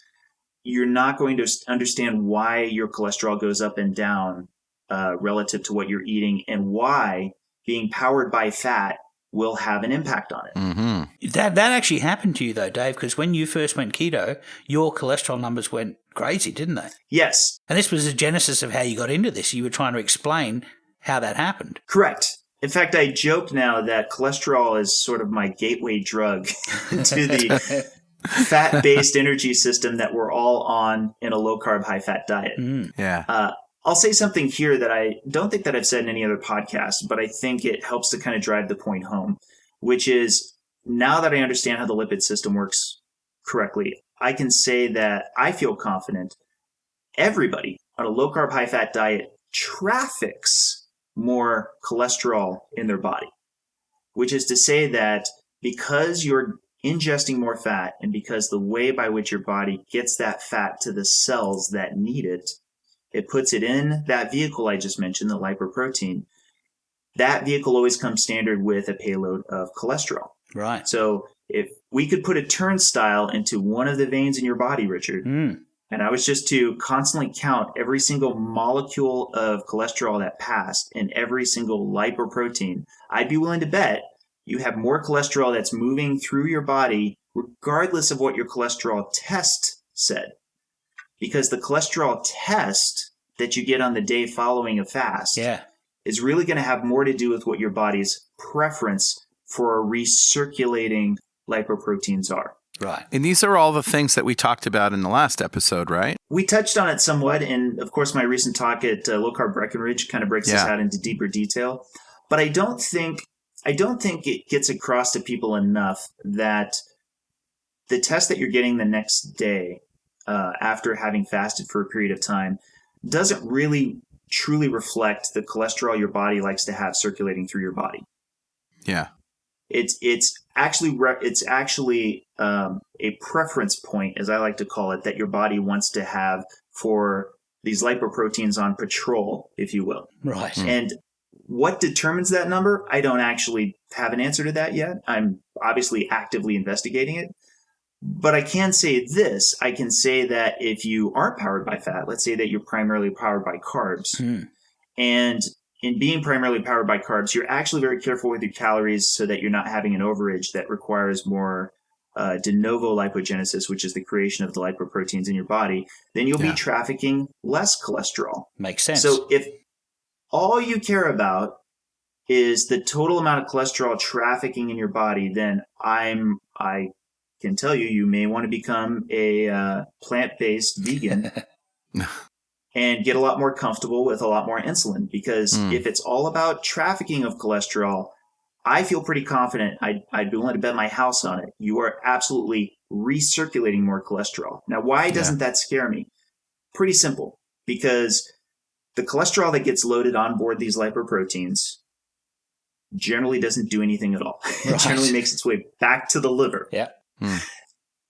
you're not going to understand why your cholesterol goes up and down relative to what you're eating, and why being powered by fat will have an impact on it. Mm-hmm. That actually happened to you, though, Dave, because when you first went keto, your cholesterol numbers went crazy, didn't they? Yes. And this was the genesis of how you got into this. You were trying to explain how that happened. Correct. In fact, I joke now that cholesterol is sort of my gateway drug to the fat-based energy system that we're all on in a low-carb, high-fat diet. Yeah. I'll say something here that I don't think that I've said in any other podcast, but I think it helps to kind of drive the point home, which is, now that I understand how the lipid system works correctly, I can say that I feel confident everybody on a low-carb, high-fat diet traffics more cholesterol in their body, which is to say that because you're ingesting more fat, and because the way by which your body gets that fat to the cells that need it, it puts it in that vehicle I just mentioned, the lipoprotein. That vehicle always comes standard with a payload of cholesterol. Right. So if we could put a turnstile into one of the veins in your body, Richard, and I was just to constantly count every single molecule of cholesterol that passed in every single lipoprotein, I'd be willing to bet you have more cholesterol that's moving through your body regardless of what your cholesterol test said. Because the cholesterol test that you get on the day following a fast is really going to have more to do with what your body's preference for recirculating lipoproteins are. Right. And these are all the things that we talked about in the last episode, right? We touched on it somewhat, and of course my recent talk at Low Carb Breckenridge kind of breaks this out into deeper detail. But I don't think it gets across to people enough that the test that you're getting the next day after having fasted for a period of time doesn't really truly reflect the cholesterol your body likes to have circulating through your body. Yeah. It's actually a preference point, as I like to call it, that your body wants to have for these lipoproteins on patrol, if you will. Right. And what determines that number? I don't actually have an answer to that yet. I'm obviously actively investigating it. But I can say this. I can say that if you aren't powered by fat, let's say that you're primarily powered by carbs, and in being primarily powered by carbs, you're actually very careful with your calories so that you're not having an overage that requires more de novo lipogenesis, which is the creation of the lipoproteins in your body, then you'll be trafficking less cholesterol. Makes sense. So if all you care about is the total amount of cholesterol trafficking in your body, then I can tell you may want to become a plant-based vegan and get a lot more comfortable with a lot more insulin. Because if it's all about trafficking of cholesterol, I feel pretty confident, I'd be willing to bet my house on it, you are absolutely recirculating more cholesterol. Now, why doesn't that scare me? Pretty simple. Because the cholesterol that gets loaded on board these lipoproteins generally doesn't do anything at all. It generally makes its way back to the liver. Yeah.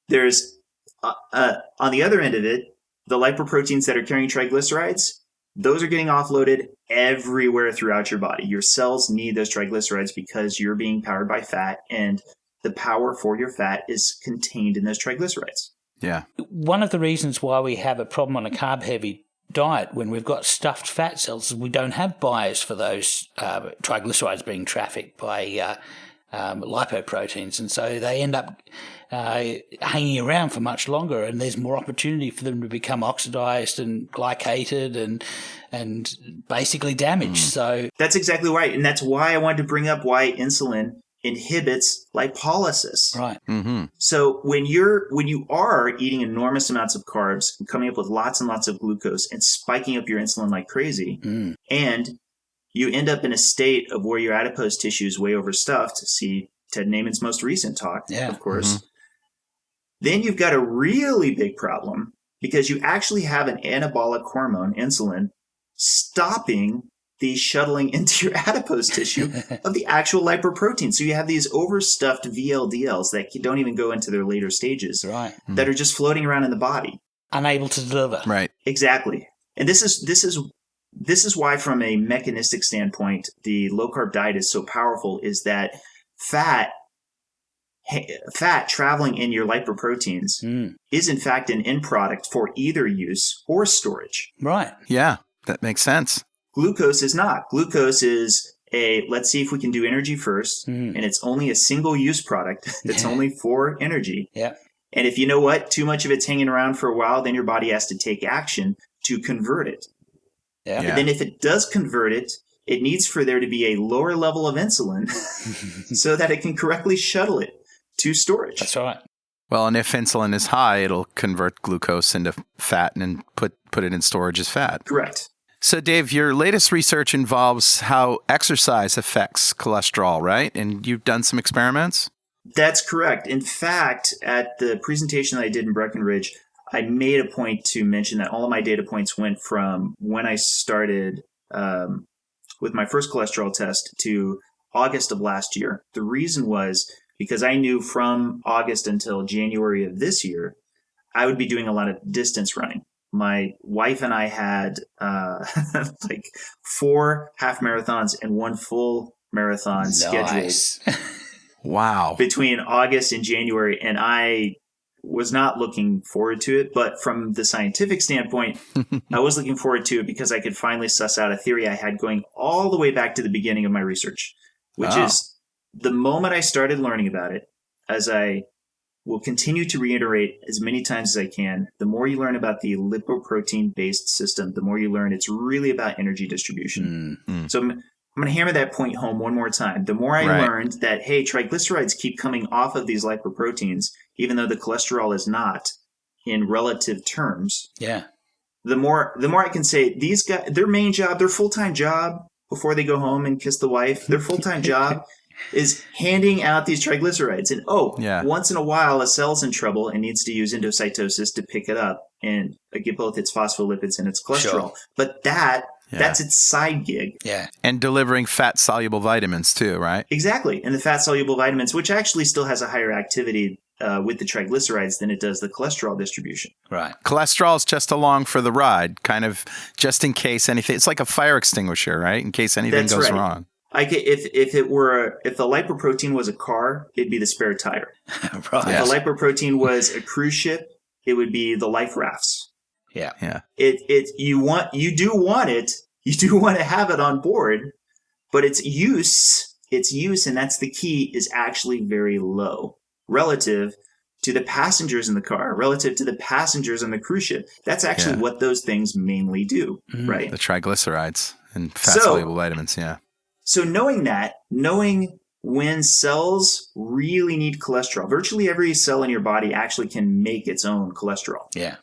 There's, on the other end of it, the lipoproteins that are carrying triglycerides, those are getting offloaded everywhere throughout your body. Your cells need those triglycerides because you're being powered by fat, and the power for your fat is contained in those triglycerides. Yeah. One of the reasons why we have a problem on a carb-heavy diet when we've got stuffed fat cells is we don't have buyers for those triglycerides being trafficked by lipoproteins, and so they end up hanging around for much longer, and there's more opportunity for them to become oxidized and glycated and basically damaged. So that's exactly right, and that's why I wanted to bring up why insulin inhibits lipolysis. Right. Mm-hmm. So when you are eating enormous amounts of carbs and coming up with lots and lots of glucose and spiking up your insulin like crazy, and you end up in a state of where your adipose tissue is way overstuffed. See Ted Naiman's most recent talk, of course. Then you've got a really big problem because you actually have an anabolic hormone, insulin, stopping the shuttling into your adipose tissue of the actual lipoprotein. So you have these overstuffed VLDLs that don't even go into their later stages, that are just floating around in the body, unable to deliver. Right. Exactly. And this is why, from a mechanistic standpoint, the low carb diet is so powerful. Is that fat traveling in your lipoproteins is in fact an end product for either use or storage. Right. Yeah, that makes sense. Glucose is not. Glucose is let's see if we can do energy first, and it's only a single-use product that's only for energy. Yeah. And if you know what, too much of it's hanging around for a while, then your body has to take action to convert it. Yeah. And then if it does convert it, it needs for there to be a lower level of insulin so that it can correctly shuttle it to storage. That's right. Well, and if insulin is high, it'll convert glucose into fat and then put it in storage as fat. Correct. So, Dave, your latest research involves how exercise affects cholesterol, right? And you've done some experiments? That's correct. In fact, at the presentation that I did in Breckenridge, I made a point to mention that all of my data points went from when I started with my first cholesterol test to August of last year. The reason was because I knew from August until January of this year, I would be doing a lot of distance running. My wife and I had like 4 half marathons and 1 full marathon scheduled. Wow. Between August and January, and I was not looking forward to it. But from the scientific standpoint, I was looking forward to it because I could finally suss out a theory I had going all the way back to the beginning of my research, which is the moment I started learning about it, as I will continue to reiterate as many times as I can, the more you learn about the lipoprotein-based system, the more you learn it's really about energy distribution. So I'm going to hammer that point home one more time. The more I learned that, hey, triglycerides keep coming off of these lipoproteins, even though the cholesterol is not in relative terms. Yeah. The more I can say, these guys, their main job, their full-time job before they go home and kiss the wife, their full-time job is handing out these triglycerides. And once in a while, a cell's in trouble and needs to use endocytosis to pick it up and get both its phospholipids and its cholesterol. Sure. But that's its side gig. Yeah. And delivering fat-soluble vitamins too, right? Exactly. And the fat-soluble vitamins, which actually still has a higher activity with the triglycerides than it does the cholesterol distribution. Right. Cholesterol is just along for the ride, kind of just in case anything. It's like a fire extinguisher, right? In case anything goes wrong. If the lipoprotein was a car, it'd be the spare tire. Right. If the lipoprotein was a cruise ship, it would be the life rafts. Yeah. Yeah. You do want to have it on board, but its use, and that's the key, is actually very low relative to the passengers in the car, relative to the passengers on the cruise ship. That's actually what those things mainly do, right? The triglycerides and fat-soluble vitamins, So knowing when cells really need cholesterol, virtually every cell in your body actually can make its own cholesterol. Yeah.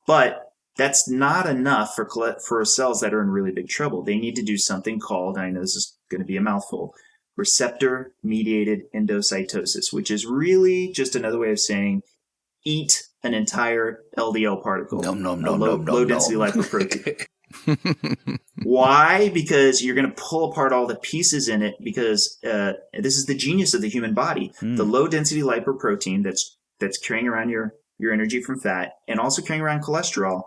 But that's not enough for cells that are in really big trouble. They need to do something called, I know this is going to be a mouthful, receptor-mediated endocytosis, which is really just another way of saying eat an entire LDL particle, low-density lipoprotein. Why? Because you're going to pull apart all the pieces in it, because this is the genius of the human body. The low-density lipoprotein that's carrying around your energy from fat and also carrying around cholesterol,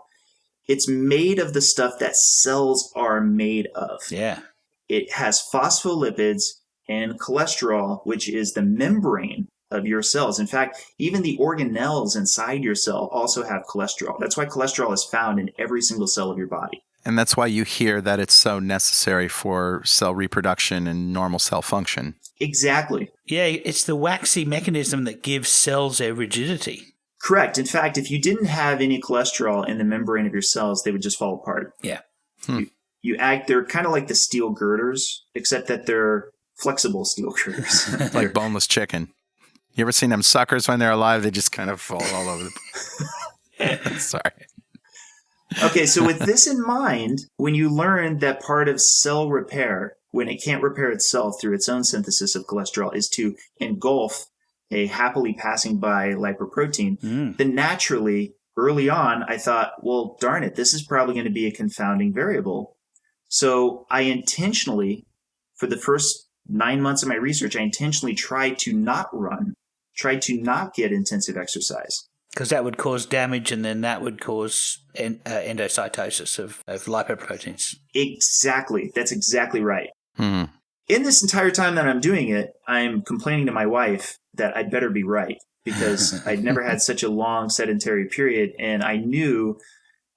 it's made of the stuff that cells are made of. Yeah. It has phospholipids and cholesterol, which is the membrane of your cells. In fact, even the organelles inside your cell also have cholesterol. That's why cholesterol is found in every single cell of your body. And that's why you hear that it's so necessary for cell reproduction and normal cell function. Exactly. Yeah, it's the waxy mechanism that gives cells their rigidity. Correct. In fact, if you didn't have any cholesterol in the membrane of your cells, they would just fall apart. Yeah. They're kind of like the steel girders, except that they're flexible steel girders. Like boneless chicken. You ever seen them suckers when they're alive? They just kind of fall all over the place. Sorry. Okay, so with this in mind, when you learn that part of cell repair, when it can't repair itself through its own synthesis of cholesterol, is to engulf a happily passing by lipoprotein, then naturally, early on, I thought, well, darn it, this is probably going to be a confounding variable. So I intentionally, for the first 9 months of my research, I intentionally tried to not run, tried to not get intensive exercise. Because that would cause damage, and then that would cause endocytosis of lipoproteins. Exactly. That's exactly right. Mm. In this entire time that I'm doing it, I'm complaining to my wife that I'd better be right, because I'd never had such a long sedentary period. And I knew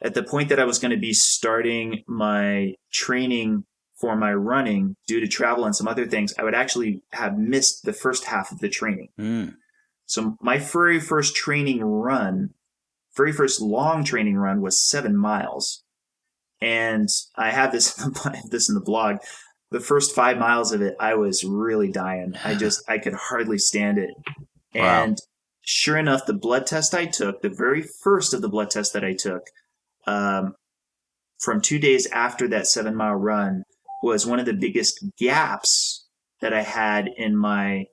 at the point that I was going to be starting my training for my running due to travel and some other things, I would actually have missed the first half of the training. So my very first long training run was 7 miles. And I have this in the blog. The first 5 miles of it, I was really dying. I could hardly stand it. Wow. And sure enough, the blood test I took, the very first of the blood tests that I took, from 2 days after that 7 mile run, was one of the biggest gaps that I had in my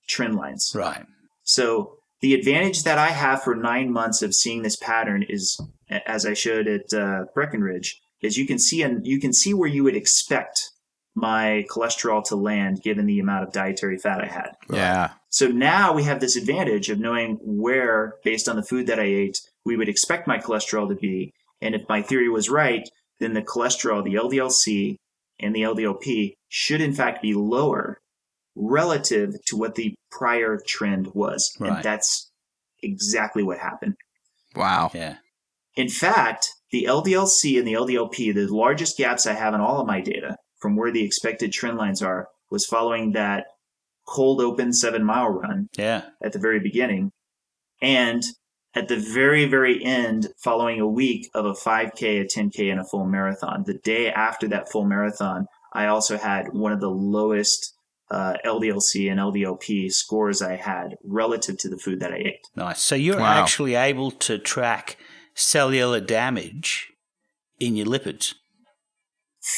trend lines. Right. So the advantage that I have for 9 months of seeing this pattern is, as I showed at Breckenridge, is you can see where you would expect my cholesterol to land given the amount of dietary fat I had. Yeah. So now we have this advantage of knowing where, based on the food that I ate, we would expect my cholesterol to be. And if my theory was right, then the cholesterol, the LDL-C and the LDL-P, should in fact be lower relative to what the prior trend was. Right. And that's exactly what happened. Wow. Yeah. In fact, the LDL-C and the LDL-P, the largest gaps I have in all of my data from where the expected trend lines are, was following that cold open 7 mile run at the very beginning. And at the very, very end, following a week of a 5K, a 10K, and a full marathon. The day after that full marathon, I also had one of the lowest LDL-C and LDL-P scores I had relative to the food that I ate. Nice. So you're actually able to track cellular damage in your lipids.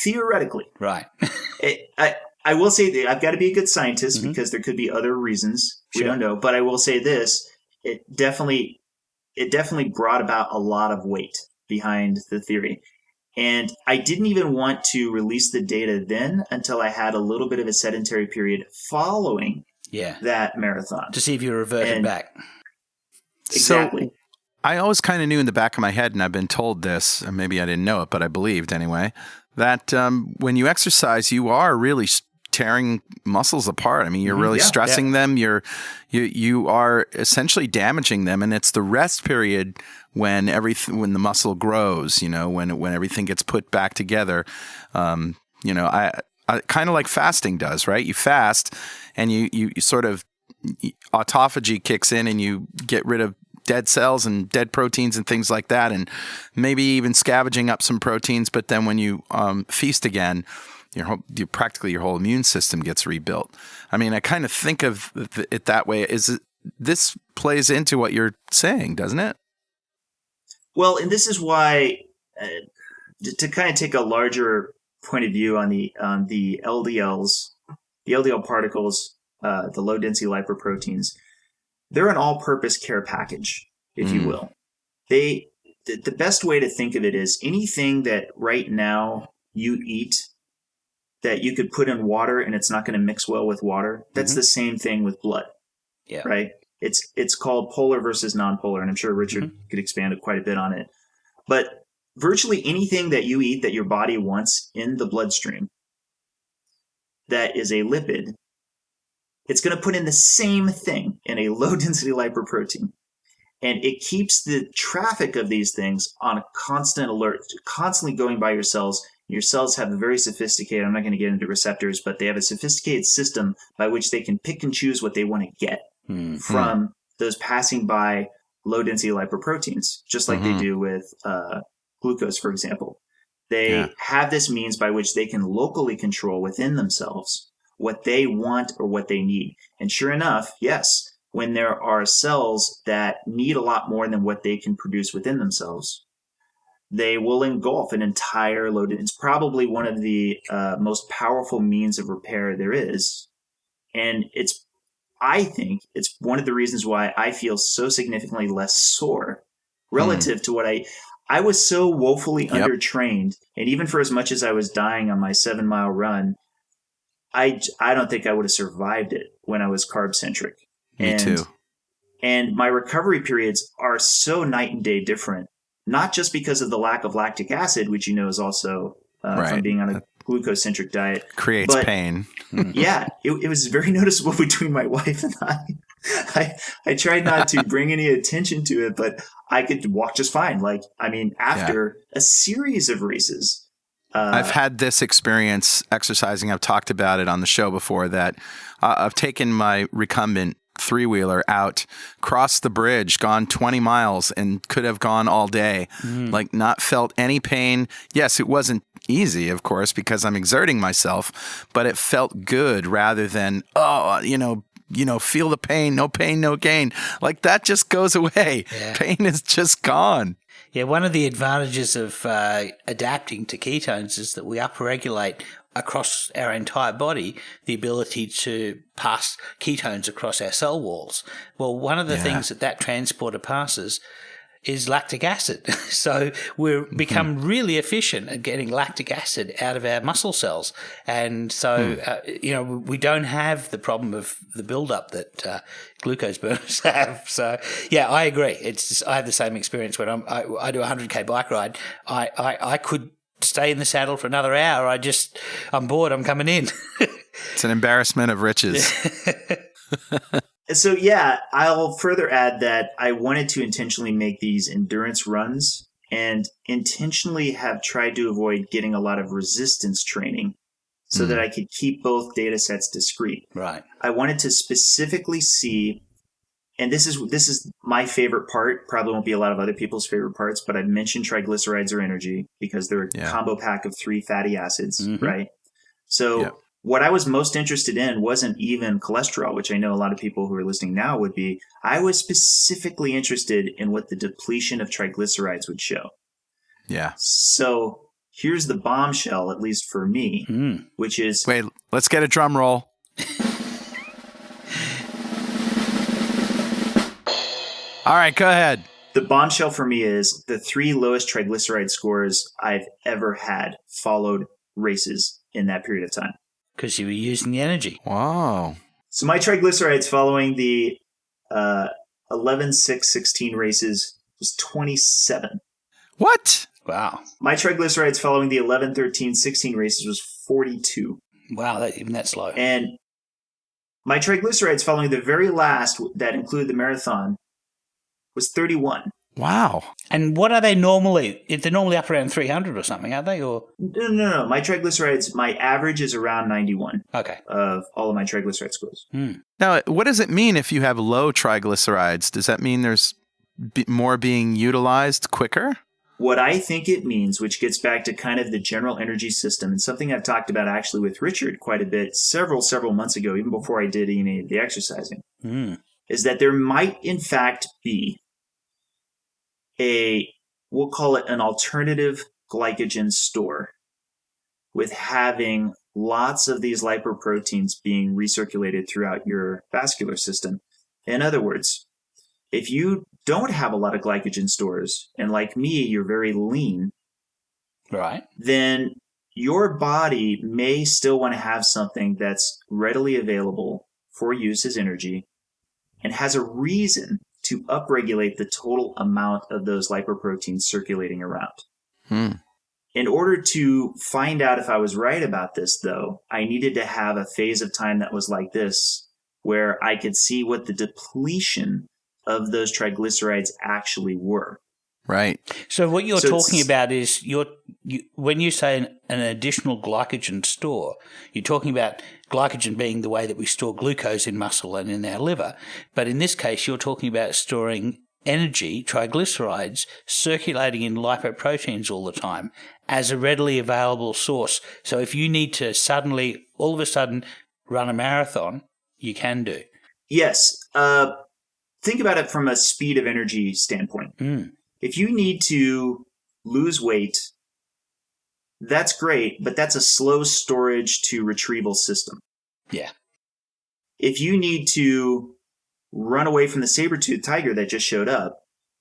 Theoretically. Right. I will say that I've got to be a good scientist because there could be other reasons. We don't know. But I will say this. It definitely brought about a lot of weight behind the theory. And I didn't even want to release the data then until I had a little bit of a sedentary period following that marathon. To see if you reverted back. Exactly. So I always kind of knew in the back of my head, and I've been told this, and maybe I didn't know it, but I believed anyway, that when you exercise, you are really tearing muscles apart. I mean, you're really stressing them. You are essentially damaging them, and it's the rest period when the muscle grows. You know, when everything gets put back together. You know, I kind of like fasting does, right? You fast, and you sort of autophagy kicks in, and you get rid of dead cells and dead proteins and things like that, and maybe even scavenging up some proteins. But then when you feast again, practically your whole immune system gets rebuilt. I mean, I kind of think of it that way. This plays into what you're saying, doesn't it? Well, and this is why, to kind of take a larger point of view on the LDLs, the LDL particles, the low density lipoproteins, they're an all-purpose care package, if you will. The best way to think of it is anything that right now you eat that you could put in water and it's not going to mix well with water. That's the same thing with blood. Yeah. Right? It's called polar versus nonpolar, and I'm sure Richard could expand quite a bit on it. But virtually anything that you eat that your body wants in the bloodstream that is a lipid, it's going to put in the same thing in a low-density lipoprotein. And it keeps the traffic of these things on a constant alert, constantly going by your cells. Your cells have a very sophisticated, I'm not going to get into receptors, but they have a sophisticated system by which they can pick and choose what they want to get from those passing by low-density lipoproteins, just like they do with glucose, for example. They have this means by which they can locally control within themselves what they want or what they need. And sure enough, yes, when there are cells that need a lot more than what they can produce within themselves, they will engulf an entire load. It's probably one of the most powerful means of repair there is. And I think it's one of the reasons why I feel so significantly less sore relative to what I was so woefully undertrained. And even for as much as I was dying on my 7-mile run, I don't think I would have survived it when I was carb centric. Me too. And my recovery periods are so night and day different, not just because of the lack of lactic acid, which is also from being on a glucose-centric diet. Creates pain. Yeah, it was very noticeable between my wife and I. I tried not to bring any attention to it, but I could walk just fine. After a series of races. I've had this experience exercising. I've talked about it on the show before that I've taken my recumbent 3-wheeler out, crossed the bridge, gone 20 miles and could have gone all day, not felt any pain. Yes, it wasn't easy, of course, because I'm exerting myself, but it felt good rather than, feel the pain, no gain. Like that just goes away. Yeah. Pain is just gone. Yeah, one of the advantages of adapting to ketones is that we upregulate across our entire body the ability to pass ketones across our cell walls. Well, one of the things that transporter passes is lactic acid. So we've become really efficient at getting lactic acid out of our muscle cells. And so, we don't have the problem of the buildup that glucose burners have. So, yeah, I agree. I have the same experience when I do a 100K bike ride. I could stay in the saddle for another hour. I'm bored. I'm coming in. It's an embarrassment of riches. So, I'll further add that I wanted to intentionally make these endurance runs and intentionally have tried to avoid getting a lot of resistance training so that I could keep both data sets discrete. Right. I wanted to specifically see, and this is my favorite part, probably won't be a lot of other people's favorite parts, but I mentioned triglycerides or energy because they're a combo pack of 3 fatty acids, right? So what I was most interested in wasn't even cholesterol, which I know a lot of people who are listening now would be. I was specifically interested in what the depletion of triglycerides would show. Yeah. So here's the bombshell, at least for me, which is... Wait, let's get a drum roll. All right, go ahead. The bombshell for me is the 3 lowest triglyceride scores I've ever had followed races in that period of time. Because you were using the energy. Wow. So my triglycerides following the 11-6-16 races was 27. What? Wow. My triglycerides following the 11-13-16 races was 42. Wow, that's low. And my triglycerides following the very last, that included the marathon, was 31. Wow. And what are they normally? They're normally up around 300 or something, aren't they? Or No. My triglycerides, my average is around 91. Okay. Of all of my triglyceride scores. Now, what does it mean if you have low triglycerides? Does that mean there's more being utilized quicker? What I think it means, which gets back to kind of the general energy system, and something I've talked about actually with Richard quite a bit several months ago, even before I did any of the exercising, is that there might in fact be we'll call it an alternative glycogen store with having lots of these lipoproteins being recirculated throughout your vascular system. In other words, if you don't have a lot of glycogen stores, and like me, you're very lean, right? Then your body may still want to have something that's readily available for use as energy and has a reason to upregulate the total amount of those lipoproteins circulating around. In order to find out if I was right about this, though, I needed to have a phase of time that was like this, where I could see what the depletion of those triglycerides actually were. Right. So what you're talking about is when you say an additional glycogen store, you're talking about glycogen being the way that we store glucose in muscle and in our liver. But in this case, you're talking about storing energy, triglycerides, circulating in lipoproteins all the time as a readily available source. So if you need to all of a sudden, run a marathon, you can do. Yes. Think about it from a speed of energy standpoint. If you need to lose weight, that's great, but that's a slow storage to retrieval system. Yeah. If you need to run away from the saber-toothed tiger that just showed up,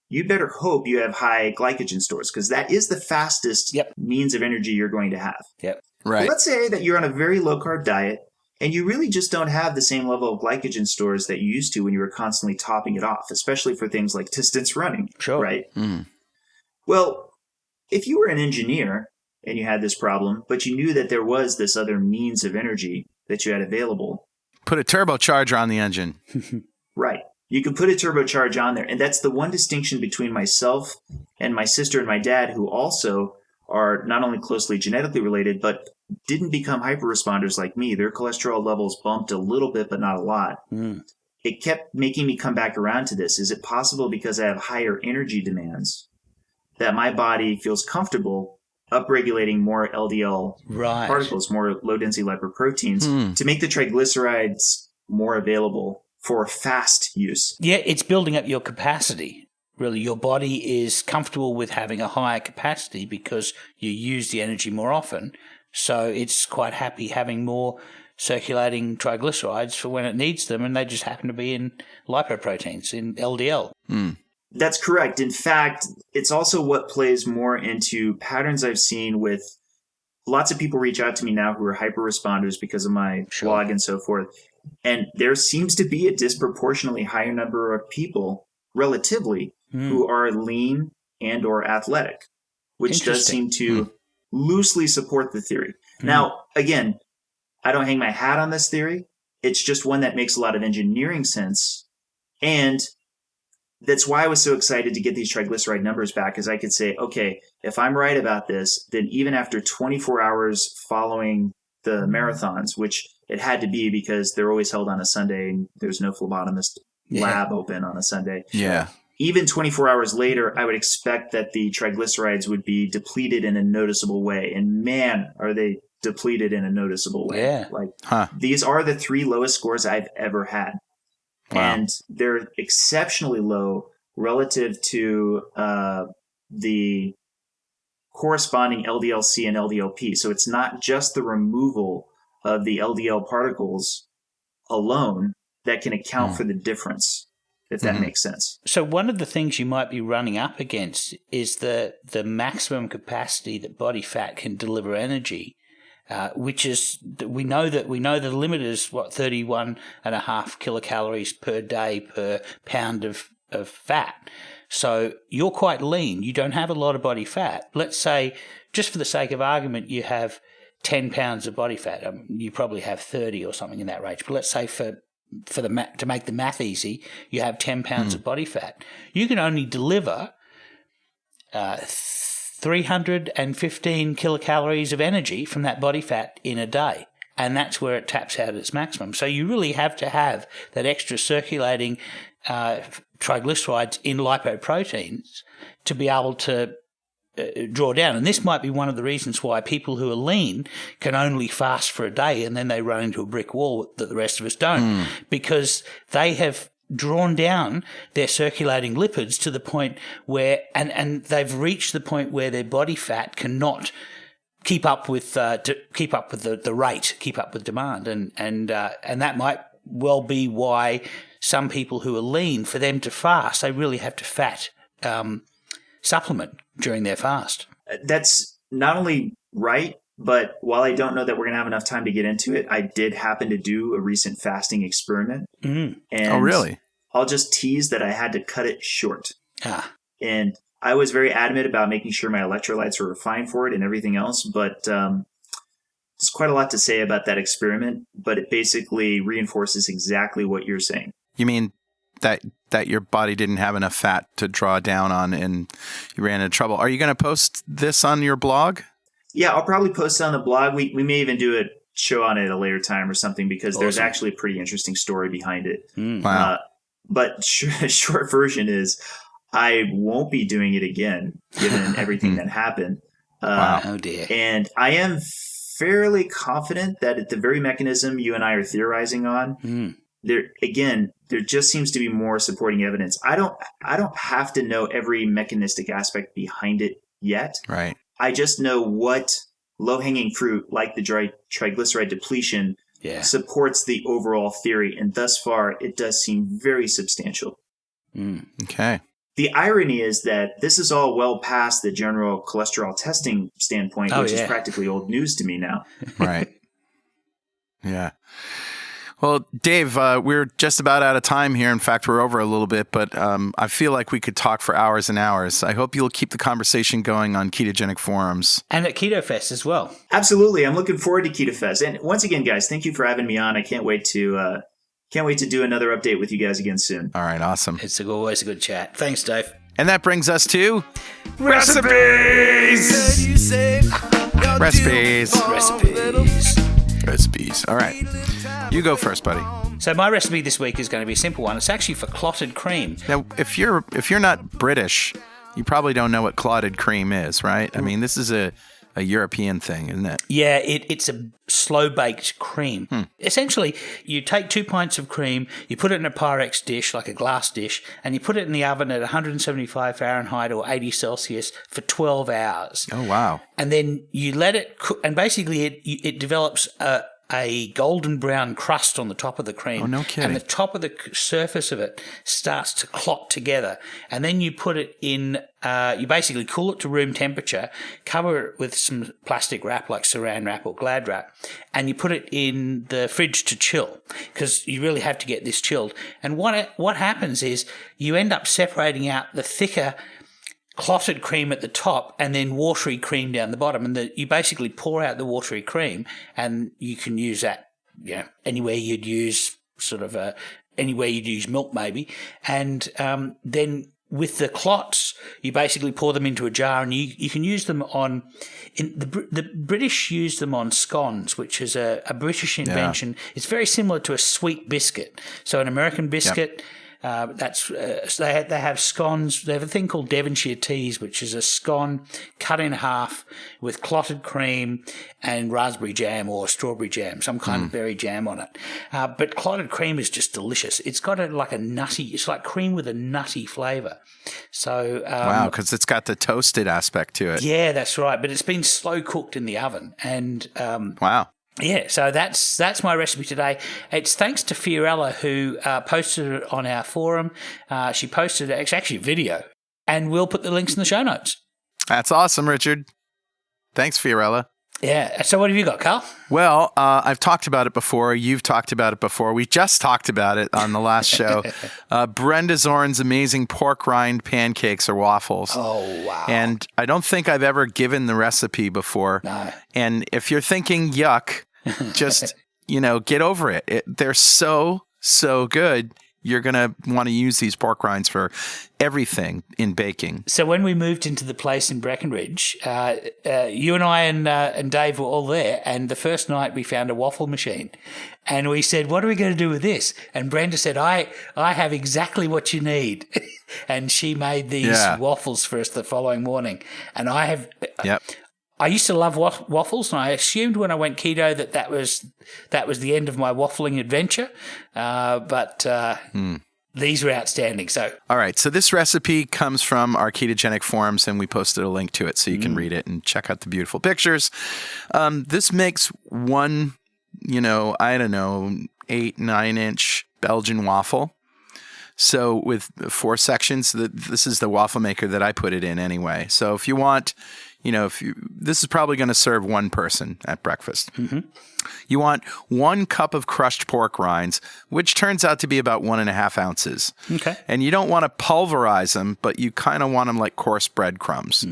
you better hope you have high glycogen stores, because that is the fastest means of energy you're going to have. Yep. Right. But let's say that you're on a very low-carb diet, and you really just don't have the same level of glycogen stores that you used to when you were constantly topping it off, especially for things like distance running. Sure. Right? Well, if you were an engineer and you had this problem, but you knew that there was this other means of energy that you had available. Put a turbocharger on the engine. Right. You can put a turbocharge on there. And that's the one distinction between myself and my sister and my dad, who also are not only closely genetically related, but didn't become hyperresponders like me. Their cholesterol levels bumped a little bit, but not a lot. It kept making me come back around to this. Is it possible because I have higher energy demands that my body feels comfortable upregulating more LDL particles, more low-density lipoproteins, to make the triglycerides more available for fast use? Yeah, it's building up your capacity. Really, your body is comfortable with having a higher capacity because you use the energy more often. So it's quite happy having more circulating triglycerides for when it needs them, and they just happen to be in lipoproteins, in LDL. That's correct. In fact, it's also what plays more into patterns I've seen with lots of people reach out to me now who are hyper-responders because of my blog and so forth. And there seems to be a disproportionately higher number of people, relatively, who are lean and or athletic, which does seem to loosely support the theory. Now, again, I don't hang my hat on this theory. It's just one that makes a lot of engineering sense. And that's why I was so excited to get these triglyceride numbers back, because I could say, okay, if I'm right about this, then even after 24 hours following the marathons, which it had to be because they're always held on a Sunday and there's no phlebotomist lab open on a Sunday. Yeah. Even 24 hours later, I would expect that the triglycerides would be depleted in a noticeable way. And man, are they depleted in a noticeable way. Yeah. Like these are the 3 lowest scores I've ever had. Wow. And they're exceptionally low relative to the corresponding LDL-C and LDL-P. So it's not just the removal of the LDL particles alone that can account for the difference, if that makes sense. So one of the things you might be running up against is the maximum capacity that body fat can deliver energy, which is we know the limit is 31.5 kilocalories per day per pound of fat. So you're quite lean. You don't have a lot of body fat. Let's say, just for the sake of argument, you have 10 pounds of body fat. You probably have 30 or something in that range. But let's say to make the math easy, you have 10 pounds of body fat. You can only deliver 315 kilocalories of energy from that body fat in a day. And that's where it taps out at its maximum. So you really have to have that extra circulating triglycerides in lipoproteins to be able to draw down. And this might be one of the reasons why people who are lean can only fast for a day and then they run into a brick wall that the rest of us don't, because they have drawn down their circulating lipids to the point where, and they've reached the point where their body fat cannot keep up with the rate, keep up with demand, and that might well be why some people who are lean, for them to fast, they really have to fat supplement during their fast. That's not only right, but while I don't know that we're going to have enough time to get into it, I did happen to do a recent fasting experiment. And oh, really? I'll just tease that I had to cut it short. And I was very adamant about making sure my electrolytes were fine for it and everything else, but there's quite a lot to say about that experiment, but it basically reinforces exactly what you're saying. You mean that your body didn't have enough fat to draw down on and you ran into trouble. Are you going to post this on your blog? Yeah, I'll probably post it on the blog. We may even do a show on it at a later time or something because there's actually a pretty interesting story behind it. Wow. But short version is I won't be doing it again given everything that happened. Wow. Oh dear. And I am fairly confident that the very mechanism you and I are theorizing on, there just seems to be more supporting evidence. I don't have to know every mechanistic aspect behind it yet. Right. I just know what low-hanging fruit, like the triglyceride depletion, supports the overall theory. And thus far, it does seem very substantial. Okay. The irony is that this is all well past the general cholesterol testing standpoint, which is practically old news to me now. Right. Yeah. Well, Dave, we're just about out of time here. In fact, we're over a little bit, but I feel like we could talk for hours and hours. I hope you'll keep the conversation going on ketogenic forums. And at Keto Fest as well. Absolutely. I'm looking forward to Keto Fest. And once again, guys, thank you for having me on. I can't wait to do another update with you guys again soon. All right. Awesome. It's always a good chat. Thanks, Dave. And that brings us to Recipes. Recipes. All right. You go first, buddy. So my recipe this week is going to be a simple one. It's actually for clotted cream. Now, if you're not British, you probably don't know what clotted cream is, right? I mean, this is a European thing, isn't it? Yeah, it's a slow-baked cream. Essentially, you take 2 pints of cream, you put it in a Pyrex dish, like a glass dish, and you put it in the oven at 175 Fahrenheit or 80 Celsius for 12 hours. Oh, wow. And then you let it cook, and basically it develops a golden brown crust on the top of the cream. Oh, no kidding. And the top of the surface of it starts to clot together. And then you put it in, you basically cool it to room temperature, cover it with some plastic wrap like saran wrap or Glad wrap, and you put it in the fridge to chill because you really have to get this chilled. And what happens is you end up separating out the thicker clotted cream at the top and then watery cream down the bottom. And you basically pour out the watery cream and you can use that, anywhere you'd use anywhere you'd use milk maybe. And then with the clots, you basically pour them into a jar and you can use them on, the British use them on scones, which is a British invention. Yeah. It's very similar to a sweet biscuit. So an American biscuit, they have scones. They have a thing called Devonshire teas, which is a scone cut in half with clotted cream and raspberry jam or strawberry jam, some kind of berry jam on it. But clotted cream is just delicious. It's got it's like cream with a nutty flavour. So wow, because it's got the toasted aspect to it. Yeah, that's right. But it's been slow cooked in the oven, and wow. Yeah, so that's my recipe today. It's thanks to Fiorella who posted it on our forum. She posted it's actually a video, and we'll put the links in the show notes. That's awesome, Richard. Thanks, Fiorella. Yeah. So what have you got, Carl? Well, I've talked about it before. You've talked about it before. We just talked about it on the last show. Brenda Zorn's amazing pork rind pancakes or waffles. Oh, wow. And I don't think I've ever given the recipe before. No. And if you're thinking, yuck, just, get over it. They're so good. You're going to want to use these pork rinds for everything in baking. So when we moved into the place in Breckenridge, you and I and Dave were all there, and the first night we found a waffle machine. And we said, what are we going to do with this? And Brenda said, I have exactly what you need. And she made these waffles for us the following morning. And I have... Yep. I used to love waffles, and I assumed when I went keto that was the end of my waffling adventure. But these were outstanding. So, all right. So this recipe comes from our ketogenic forums, and we posted a link to it so you can read it and check out the beautiful pictures. This makes one, 8-9-inch Belgian waffle. So with 4 sections, this is the waffle maker that I put it in anyway. So if you want... this is probably going to serve one person at breakfast. Mm-hmm. You want 1 cup of crushed pork rinds, which turns out to be about 1.5 ounces. Okay. And you don't want to pulverize them, but you kind of want them like coarse breadcrumbs.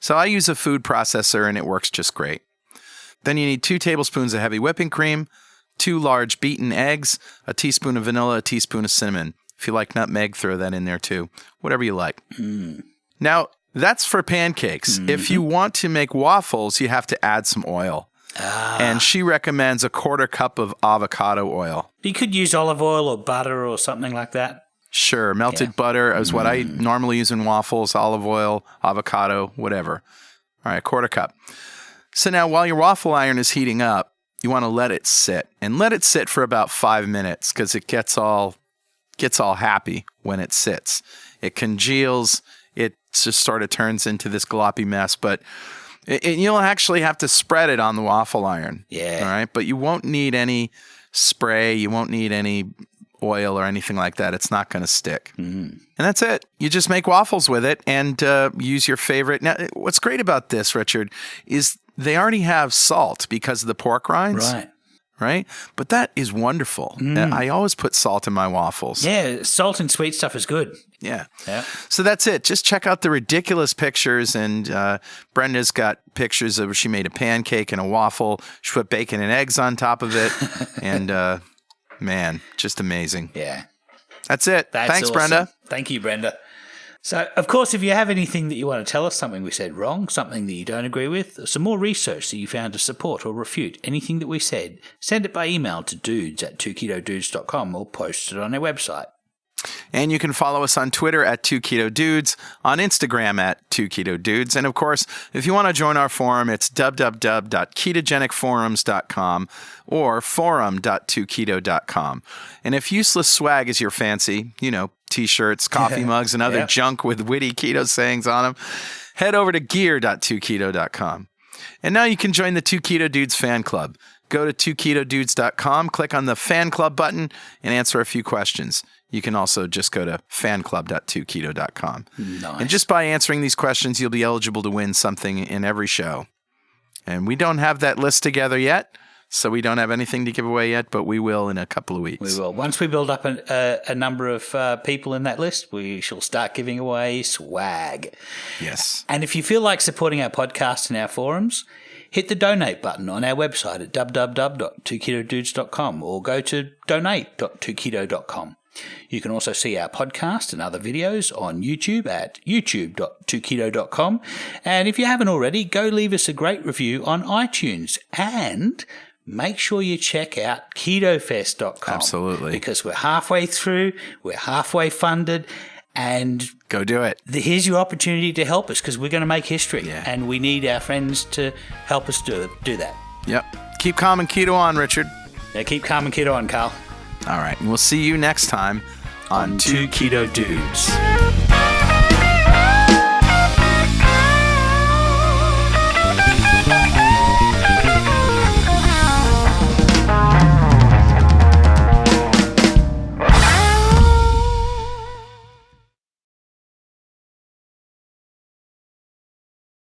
So I use a food processor, and it works just great. Then you need 2 tablespoons of heavy whipping cream, 2 large beaten eggs, a teaspoon of vanilla, a teaspoon of cinnamon. If you like nutmeg, throw that in there too. Whatever you like. Now, that's for pancakes. If you want to make waffles, you have to add some oil. And she recommends a 1/4 cup of avocado oil. You could use olive oil or butter or something like that. Sure. Melted butter is what I normally use in waffles, olive oil, avocado, whatever. All right, 1/4 cup. So now while your waffle iron is heating up, you want to let it sit. And let it sit for about 5 minutes because it gets all happy when it sits. It congeals. It just sort of turns into this gloppy mess. But you'll actually have to spread it on the waffle iron. Yeah. All right. But you won't need any spray. You won't need any oil or anything like that. It's not going to stick. And that's it. You just make waffles with it and use your favorite. Now, what's great about this, Richard, is they already have salt because of the pork rinds. Right? But that is wonderful. I always put salt in my waffles. Yeah, salt and sweet stuff is good. Yeah. So that's it. Just check out the ridiculous pictures. And Brenda's got pictures of she made a pancake and a waffle. She put bacon and eggs on top of it. And man, just amazing. Yeah. That's it. Thanks, awesome. Brenda. Thank you, Brenda. So, of course, if you have anything that you want to tell us, something we said wrong, something that you don't agree with, or some more research that you found to support or refute anything that we said, send it by email to dudes@2ketodudes.com or post it on our website. And you can follow us on Twitter at 2KetoDudes, on Instagram at 2KetoDudes. And of course, if you want to join our forum, it's www.ketogenicforums.com or forum.2keto.com. And if useless swag is your fancy, T-shirts, coffee mugs, and other junk with witty keto sayings on them, head over to gear.2keto.com. And now you can join the 2 Keto Dudes fan club. Go to 2ketodudes.com, click on the fan club button, and answer a few questions. You can also just go to fanclub.2keto.com. Nice. And just by answering these questions, you'll be eligible to win something in every show. And we don't have that list together yet, so we don't have anything to give away yet, but we will in a couple of weeks. We will. Once we build up a number of people in that list, we shall start giving away swag. Yes. And if you feel like supporting our podcast and our forums, hit the donate button on our website at www.2ketodudes.com or go to donate.2keto.com. You can also see our podcast and other videos on YouTube at youtube.2keto.com. And if you haven't already, go leave us a great review on iTunes and make sure you check out ketofest.com. Absolutely. Because we're halfway through, we're halfway funded, and go do it. Here's your opportunity to help us because we're going to make history and we need our friends to help us do that. Yep. Keep calm and keto on, Richard. Yeah, keep calm and keto on, Carl. All right. And we'll see you next time on 2 Keto Dudes.